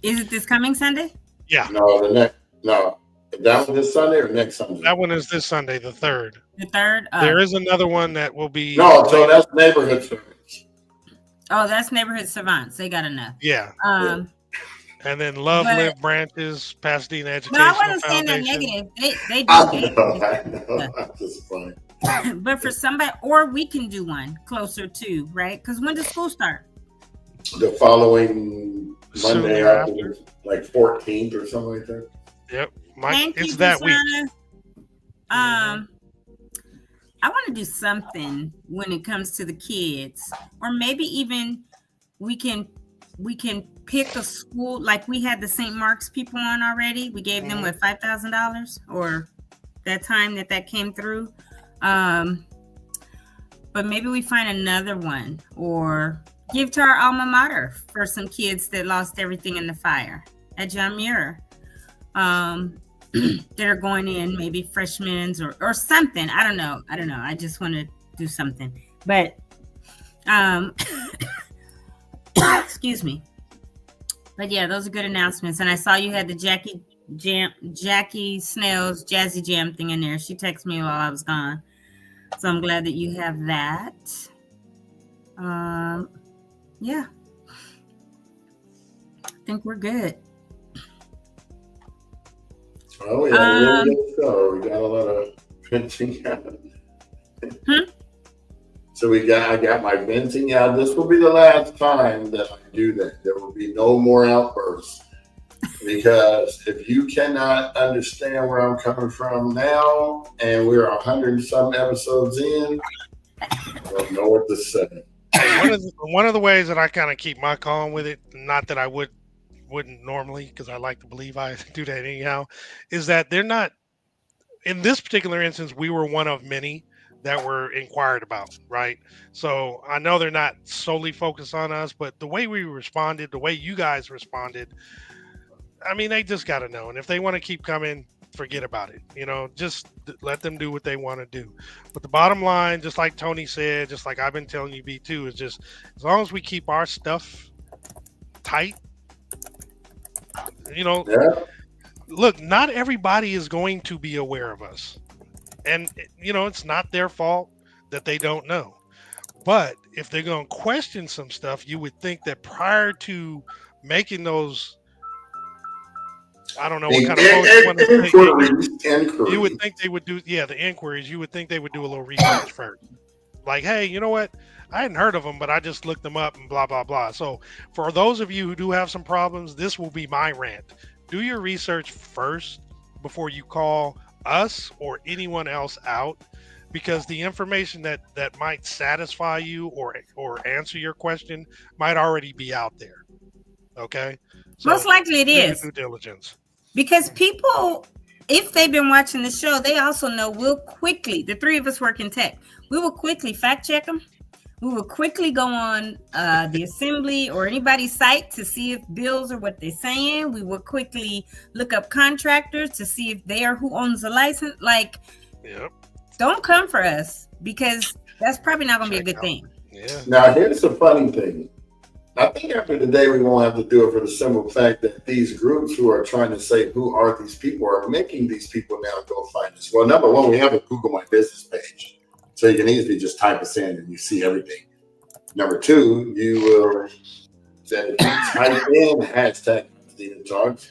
Speaker 2: Is it this coming Sunday?
Speaker 3: Yeah.
Speaker 1: No, that one this Sunday or next Sunday?
Speaker 3: That one is this Sunday, the 3rd.
Speaker 2: The 3rd?
Speaker 3: There is another one that will be.
Speaker 1: No, so that's Neighborhood Savants.
Speaker 2: Oh, that's Neighborhood Savants. They got enough.
Speaker 3: Yeah. And then Love Live Branches, Pasadena Educational
Speaker 2: No, I wasn't saying that negative. They do.
Speaker 1: I know. I'm just funny.
Speaker 2: But for somebody, or we can do one closer to, right? Because when does school start?
Speaker 1: The following Monday
Speaker 3: after,
Speaker 1: like 14th or something like that.
Speaker 3: Yep,
Speaker 2: it's that week. I want to do something when it comes to the kids, or maybe even we can pick a school, like we had the St. Mark's people on already. We gave them what, $5,000 or that time that came through. But maybe we find another one, or give to our alma mater for some kids that lost everything in the fire at John Muir. They're going in, maybe freshmen or something. I don't know. I just want to do something. But excuse me. But yeah, those are good announcements. And I saw you had the Jackie Snell's Jazzy Jam thing in there. She texted me while I was gone. So I'm glad that you have that. Yeah. I think we're good.
Speaker 1: Oh, yeah, really good show. We got a lot of venting out. So I got my venting out. This will be the last time that I do that. There will be no more outbursts. Because if you cannot understand where I'm coming from now, and we're 100 and some episodes in, I don't know what to say.
Speaker 3: One of the ways that I kind of keep my calm with it, not that I wouldn't normally, because I like to believe I do that anyhow, is that they're not, in this particular instance, we were one of many that were inquired about, right? So I know they're not solely focused on us, but the way we responded, the way you guys responded, I mean, they just got to know. And if they want to keep coming, forget about it. Just let them do what they want to do. But the bottom line, just like Tony said, just like I've been telling you, B2, is just as long as we keep our stuff tight, look, not everybody is going to be aware of us. And, it's not their fault that they don't know. But if they're going to question some stuff, you would think that prior to making those, I don't know what kind of inquiries. You would think they would do, the inquiries. You would think they would do a little research first. Like, hey, you know what? I hadn't heard of them, but I just looked them up and blah, blah, blah. So for those of you who do have some problems, this will be my rant. Do your research first before you call us or anyone else out, because the information that might satisfy you or answer your question might already be out there. Okay? So
Speaker 2: most likely it is.
Speaker 3: Due diligence.
Speaker 2: Because people, if they've been watching the show, they also know we'll quickly, the three of us work in tech, we will quickly fact check them. We will quickly go on the assembly or anybody's site to see if bills are what they're saying. We will quickly look up contractors to see if they are who owns the license. Like, Don't come for us, because that's probably not going to be a good thing.
Speaker 3: Yeah.
Speaker 1: Now, here's the funny thing. I think after today we won't have to do it for the simple fact that these groups who are trying to say who are these people are making these people now go find us. Well, number one, we have a Google My Business page, so you can easily just type us in and you see everything. Number two, you will that if you type in hashtag Altadena Talks,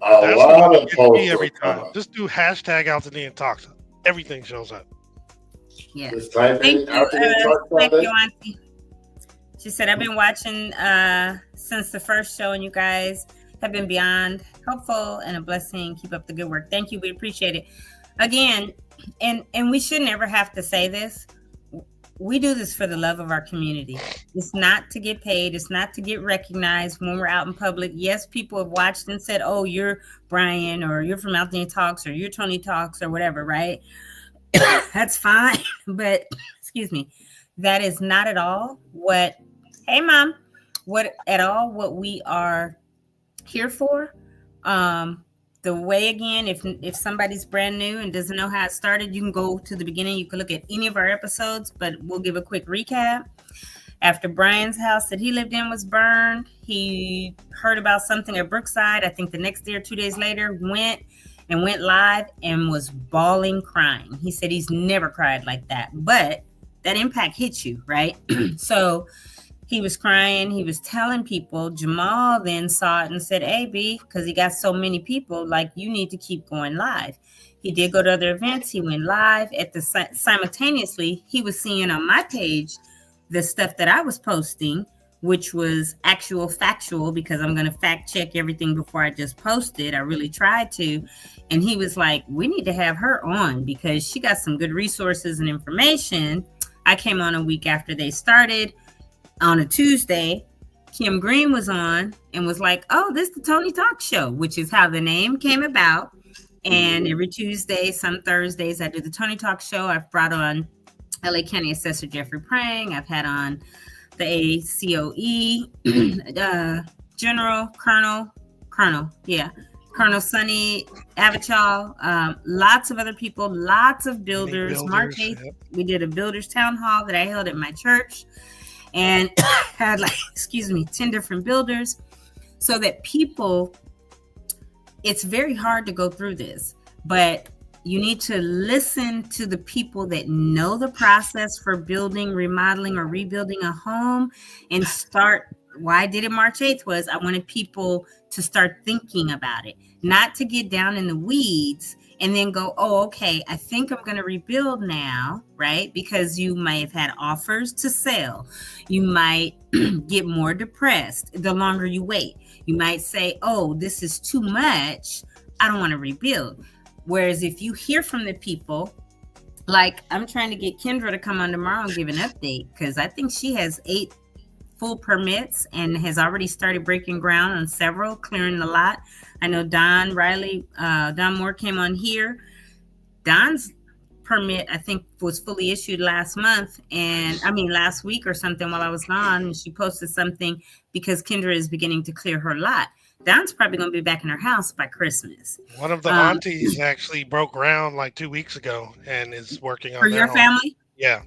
Speaker 1: a
Speaker 3: That's
Speaker 1: lot
Speaker 3: what
Speaker 1: of
Speaker 3: gets
Speaker 1: posts
Speaker 3: me
Speaker 1: will
Speaker 3: every
Speaker 1: come
Speaker 3: time.
Speaker 1: up.
Speaker 3: Just do hashtag Altadena Talks. Everything shows up.
Speaker 2: Yeah.
Speaker 1: Just type in
Speaker 2: Thank you,
Speaker 1: Altadena Talks.
Speaker 2: thank you, Auntie. She said, I've been watching since the first show, and you guys have been beyond helpful and a blessing. Keep up the good work. Thank you. We appreciate it. Again, and we should never have to say this. We do this for the love of our community. It's not to get paid. It's not to get recognized when we're out in public. Yes, people have watched and said, oh, you're Brian, or you're from Altadena Talks, or you're Tony Talks, or whatever, right? That's fine. But, excuse me, that is not at all what, hey, Mom, what we are here for. The way, again, if somebody's brand new and doesn't know how it started, you can go to the beginning. You can look at any of our episodes, but we'll give a quick recap. After Brian's house that he lived in was burned, he heard about something at Brookside. I think the next day or 2 days later, went live and was bawling, crying. He said he's never cried like that, but that impact hits you, right? So he was crying. He was telling people. Jamal then saw it and said, hey, B, because he got so many people, like, you need to keep going live. He did go to other events. He went live. Simultaneously, he was seeing on my page the stuff that I was posting, which was actual factual, because I'm going to fact check everything before I just post it. I really tried to. And he was like, we need to have her on because she got some good resources and information. I came on a week after they started. On a Tuesday, Kim Green was on and was like, oh, this is the Tony Talk Show, which is how the name came about. And every Tuesday, some Thursdays, I do the Tony Talk Show. I've brought on LA County Assessor Jeffrey Prang. I've had on the ACOE General Colonel Sonny Avachal, lots of other people, lots of builders. March 8th, we did a builders town hall that I held at my church. And had 10 different builders, so that people, it's very hard to go through this, but you need to listen to the people that know the process for building, remodeling, or rebuilding a home and start. Why I did it March 8th was I wanted people to start thinking about it, not to get down in the weeds and then go, oh, okay, I think I'm going to rebuild now, right? Because you might have had offers to sell. You might get more depressed the longer you wait. You might say, oh, this is too much. I don't want to rebuild. Whereas if you hear from the people, like I'm trying to get Kendra to come on tomorrow and give an update, because I think she has 8 full permits and has already started breaking ground on several, clearing the lot. I know Don Moore came on here. Don's permit, I think, was fully issued last week or something while I was gone. And she posted something because Kendra is beginning to clear her lot. Don's probably going to be back in her house by Christmas.
Speaker 3: One of the aunties actually broke ground like 2 weeks ago and is working on
Speaker 2: for your family.
Speaker 3: Yeah.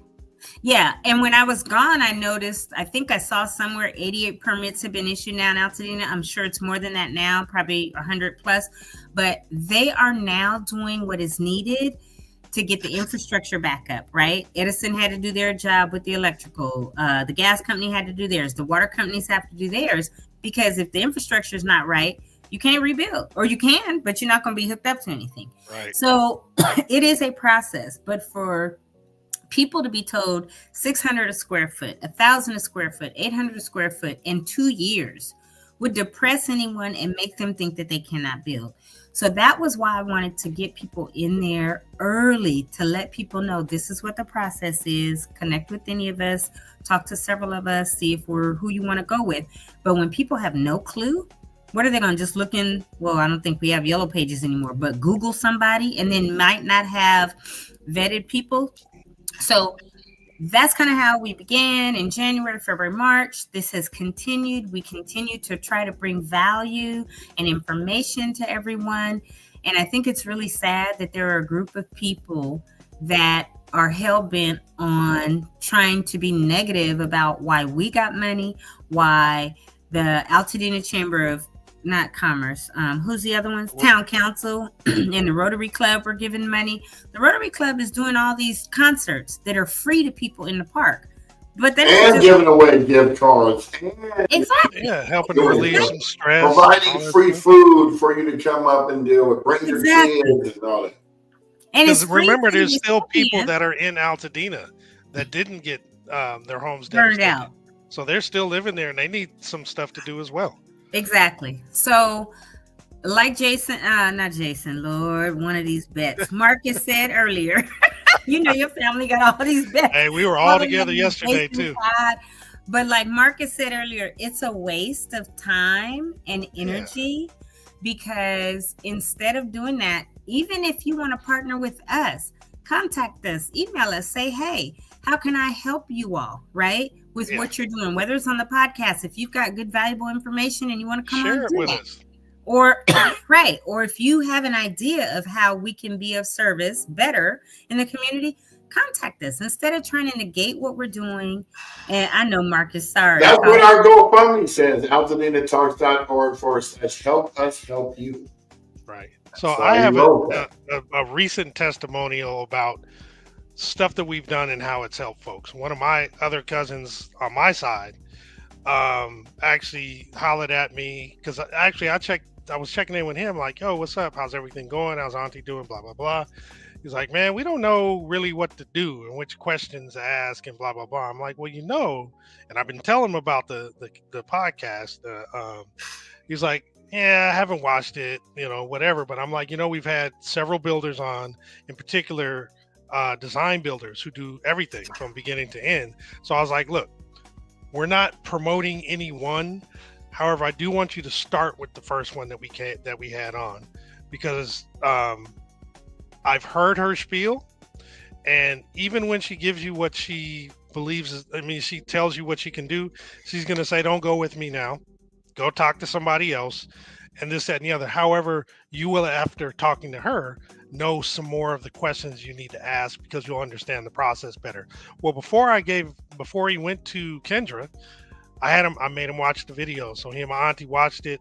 Speaker 2: Yeah. And when I was gone, I noticed, I think I saw somewhere 88 permits have been issued now in Altadena. I'm sure it's more than that now, probably 100 plus, but they are now doing what is needed to get the infrastructure back up, right? Edison had to do their job with the electrical. The gas company had to do theirs. The water companies have to do theirs, because if the infrastructure is not right, you can't rebuild, or you can, but you're not going to be hooked up to anything.
Speaker 3: Right.
Speaker 2: So it is a process, but for people to be told 600 a square foot, 1,000 a square foot, 800 a square foot in 2 years would depress anyone and make them think that they cannot build. So that was why I wanted to get people in there early to let people know this is what the process is. Connect with any of us, talk to several of us, see if we're who you want to go with. But when people have no clue, what are they going to just look in? Well, I don't think we have yellow pages anymore, but Google somebody and then might not have vetted people. So that's kind of how we began in January, February, March. This has continued. We continue to try to bring value and information to everyone. And I think it's really sad that there are a group of people that are hell-bent on trying to be negative about why we got money, why the Altadena Chamber of not Commerce, who's the other ones? Town Council and the Rotary Club were giving money. The Rotary Club is doing all these concerts that are free to people in the park. But they're
Speaker 1: and giving away gift cards, and
Speaker 2: exactly.
Speaker 3: Yeah, helping to relieve some stress.
Speaker 1: providing free food for you to come up and deal with. Bring your kids and all that.
Speaker 2: And
Speaker 3: because remember, there's still people that are in Altadena that didn't get their homes
Speaker 2: burned
Speaker 3: devastated.
Speaker 2: out.
Speaker 3: So they're still living there, and they need some stuff to do as well.
Speaker 2: Exactly. So, like not Jason, Lord, one of these bets. Marcus said earlier, your family got all these bets.
Speaker 3: Hey, we were all together yesterday too.
Speaker 2: But like Marcus said earlier, it's a waste of time and energy because instead of doing that, even if you want to partner with us, contact us, email us, say, hey, how can I help you all, right? With what you're doing, whether it's on the podcast, if you've got good, valuable information and you want to come
Speaker 3: share
Speaker 2: on,
Speaker 3: it with us.
Speaker 2: Or, right. Or if you have an idea of how we can be of service better in the community, contact us instead of trying to negate what we're doing. And I know Marcus, sorry.
Speaker 1: That's what our GoFundMe says, AltadenaTalks.org/help us help you.
Speaker 3: Right. So I have a recent testimonial about stuff that we've done and how it's helped folks. One of my other cousins on my side actually hollered at me because I was checking in with him like, yo, what's up? How's everything going? How's Auntie doing? Blah, blah, blah. He's like, man, we don't know really what to do and which questions to ask and blah, blah, blah. I'm like, well, and I've been telling him about the podcast. He's like, yeah, I haven't watched it, whatever. But I'm like, we've had several builders on, in particular, design builders who do everything from beginning to end. So I was like, look, we're not promoting any one. However, I do want you to start with the first one that we had on, because I've heard her spiel, and even when she gives you what she believes she tells you what she can do, she's going to say, don't go with me now. Go talk to somebody else, and this, that, and the other. However, you will, after talking to her, know some more of the questions you need to ask because you'll understand the process better. Well, before he went to Kendra, I made him watch the video. So he and my auntie watched it.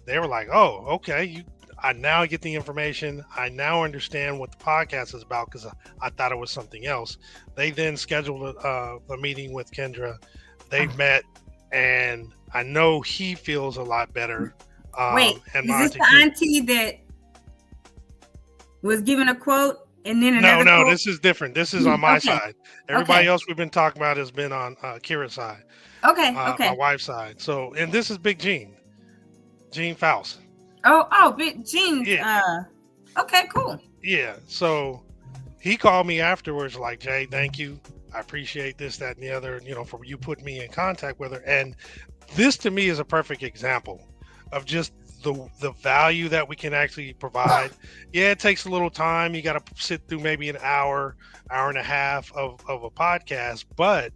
Speaker 3: They were like, oh, okay. I now get the information. I now understand what the podcast is about because I thought it was something else. They then scheduled a meeting with Kendra. They met, and I know he feels a lot better.
Speaker 2: Wait,
Speaker 3: and
Speaker 2: is this the auntie that was given a quote and then another quote?
Speaker 3: This is different. This is on my side. Everybody else we've been talking about has been on Kira's side.
Speaker 2: Okay.
Speaker 3: My wife's side. So, and this is Big Gene Faust.
Speaker 2: Big Gene.
Speaker 3: Yeah.
Speaker 2: Okay, cool.
Speaker 3: Yeah. So he called me afterwards like, Jay, thank you. I appreciate this, that, and the other, for you putting me in contact with her. And this to me is a perfect example of just the value that we can actually provide. Yeah, it takes a little time. You got to sit through maybe an hour and a half of a podcast, but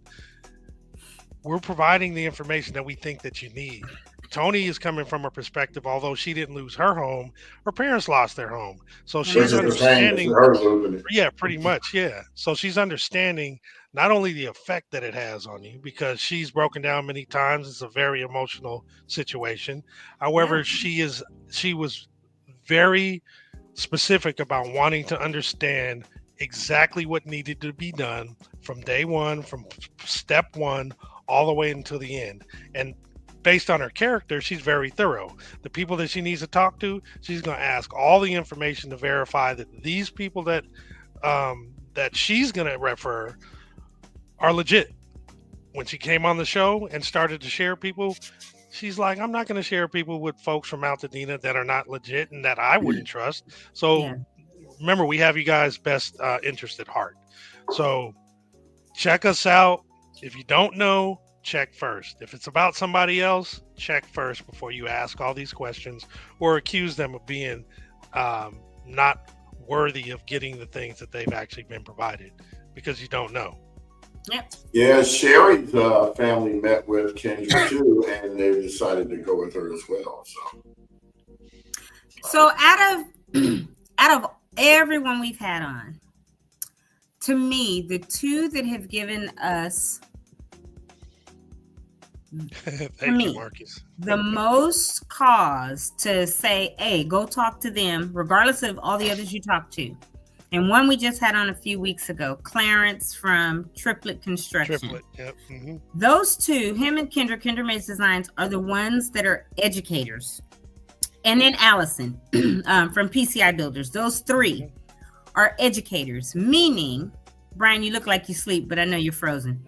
Speaker 3: we're providing the information that we think that you need. Tony is coming from a perspective, although she didn't lose her home, her parents lost their home. So she's understanding. Yeah, pretty much. Yeah. So she's understanding not only the effect that it has on you, because she's broken down many times. It's a very emotional situation. However, she was very specific about wanting to understand exactly what needed to be done from day one, from step one, all the way until the end. And based on her character, she's very thorough. The people that she needs to talk to, she's going to ask all the information to verify that these people that she's going to refer are legit. When she came on the show and started to share people, she's like, I'm not going to share people with folks from Altadena that are not legit and that I wouldn't trust. So remember, we have you guys' best interest at heart. So check us out. If you don't know, check first. If it's about somebody else, check first before you ask all these questions or accuse them of being not worthy of getting the things that they've actually been provided, because you don't know.
Speaker 2: Yep.
Speaker 1: Yeah, Sherry's family met with Kendra too, and they decided to go with her as well.
Speaker 2: So out of everyone we've had on, to me, the two that have given us
Speaker 3: Thank you,
Speaker 2: me,
Speaker 3: Marcus.
Speaker 2: the most cause to say, hey, go talk to them, regardless of all the others you talk to. And one we just had on a few weeks ago, Clarence from Triplet Construction.
Speaker 3: Triplet, yep. Mm-hmm.
Speaker 2: Those two, him and Kendra Makes Designs, are the ones that are educators. And then Allison from PCI Builders. Those three are educators, meaning, Brian, you look like you sleep, but I know you're frozen.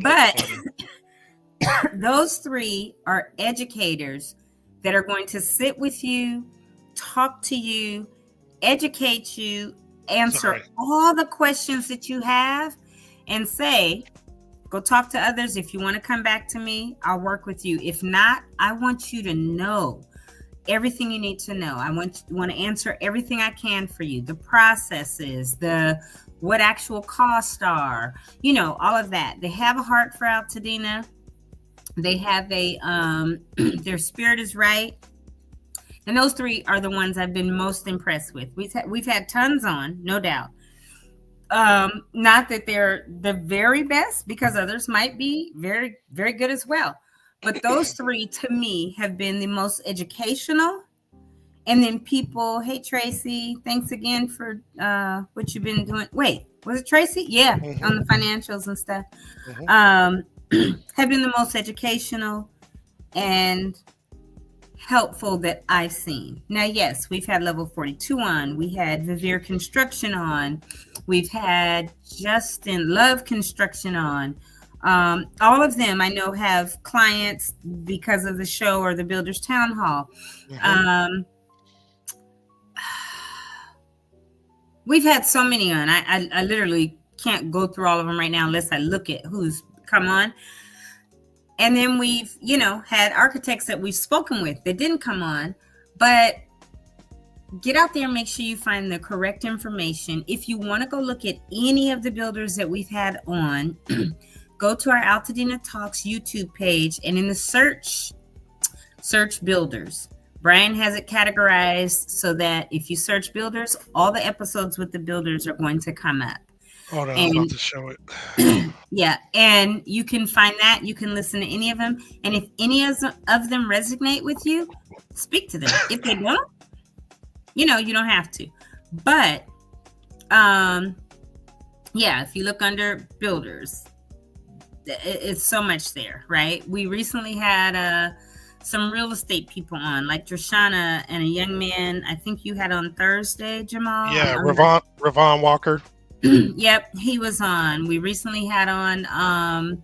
Speaker 2: But those three are educators that are going to sit with you, talk to you, educate you, answer all the questions that you have, and say, go talk to others. If you want to come back to me, I'll work with you. If not, I want you to know everything you need to know. I want to answer everything I can for you. The processes, what actual costs are, all of that. They have a heart for Altadena. They have their spirit is right. And those three are the ones I've been most impressed with. We've had tons on, no doubt. Not that they're the very best, because others might be very, very good as well. But those three, to me, have been the most educational. And then people, hey, Tracy, thanks again for what you've been doing. Wait, was it Tracy? Yeah, on the financials and stuff. Have been the most educational and helpful that I've seen. Now, yes, we've had Level 42 on. We had Vivere Construction on. We've had Justin Love Construction on. All of them I know have clients because of the show or the Builders Town Hall. We've had so many on. I literally can't go through all of them right now unless I look at who's come on. And then we've, had architects that we've spoken with that didn't come on. But get out there and make sure you find the correct information. If you want to go look at any of the builders that we've had on, go to our Altadena Talks YouTube page, and in the search builders. Brian has it categorized so that if you search builders, all the episodes with the builders are going to come up.
Speaker 3: Hold on, I'm about to show it.
Speaker 2: Yeah, and you can find that. You can listen to any of them. And if any of them resonate with you, speak to them. If they don't, you don't have to. But, if you look under builders, it's so much there, right? We recently had some real estate people on, like Drashana and a young man I think you had on Thursday, Jamal.
Speaker 3: Yeah, Ravon Walker.
Speaker 2: Yep, he was on. We recently had on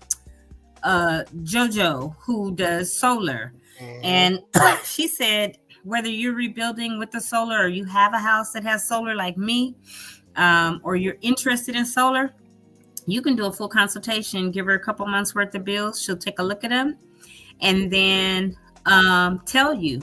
Speaker 2: JoJo, who does solar. And she said, whether you're rebuilding with the solar or you have a house that has solar like me, or you're interested in solar, you can do a full consultation, give her a couple months worth of bills. She'll take a look at them and then tell you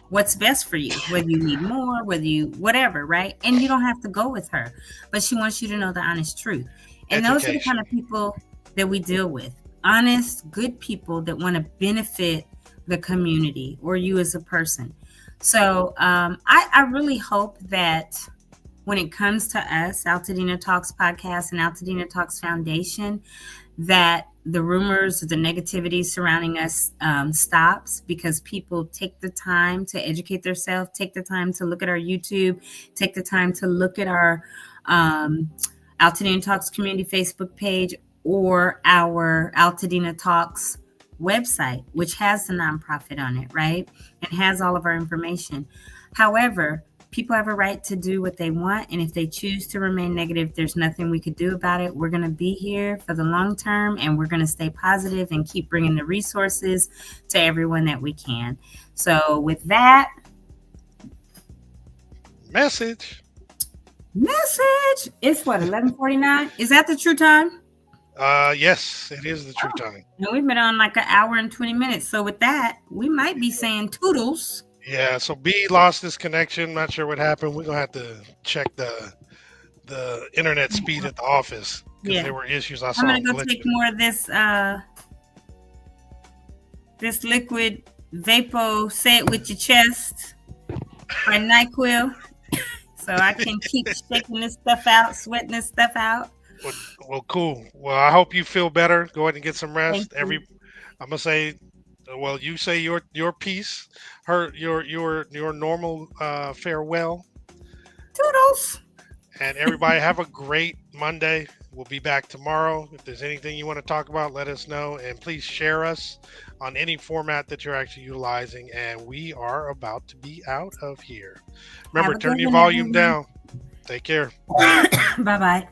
Speaker 2: what's best for you, whether you need more, whatever, right? And you don't have to go with her, but she wants you to know the honest truth. And those are the kind of people that we deal with. Honest, good people that want to benefit the community or you as a person. So I really hope that when it comes to us, Altadena Talks Podcast and Altadena Talks Foundation, that the rumors, the negativity surrounding us stops, because people take the time to educate themselves, take the time to look at our YouTube, take the time to look at our Altadena Talks community Facebook page or our Altadena Talks website, which has the nonprofit on it, right? And has all of our information. However, people have a right to do what they want. And if they choose to remain negative, there's nothing we could do about it. We're going to be here for the long term, and we're going to stay positive and keep bringing the resources to everyone that we can. So with that,
Speaker 3: message.
Speaker 2: It's what, 11:49? Is that the true time?
Speaker 3: Yes, it is the true time.
Speaker 2: And we've been on like an hour and 20 minutes. So with that, we might be saying toodles.
Speaker 3: Yeah, so B lost his connection. Not sure what happened. We're gonna have to check the internet speed at the office, because there were issues. I'm
Speaker 2: gonna go take more of this liquid Vapo, say it with your chest, by NyQuil, so I can keep shaking this stuff out, sweating this stuff out.
Speaker 3: Well, cool. Well, I hope you feel better. Go ahead and get some rest.
Speaker 2: Thank you.
Speaker 3: I'm gonna say, well, you say your piece, your normal farewell,
Speaker 2: Toodles.
Speaker 3: and everybody have a great Monday. We'll be back tomorrow. If there's anything you want to talk about, let us know, and please share us on any format that you're actually utilizing. And we are about to be out of here. Remember,
Speaker 2: Have a
Speaker 3: turn
Speaker 2: good
Speaker 3: your
Speaker 2: one,
Speaker 3: volume
Speaker 2: everyone.
Speaker 3: down. Take care.
Speaker 2: Bye bye.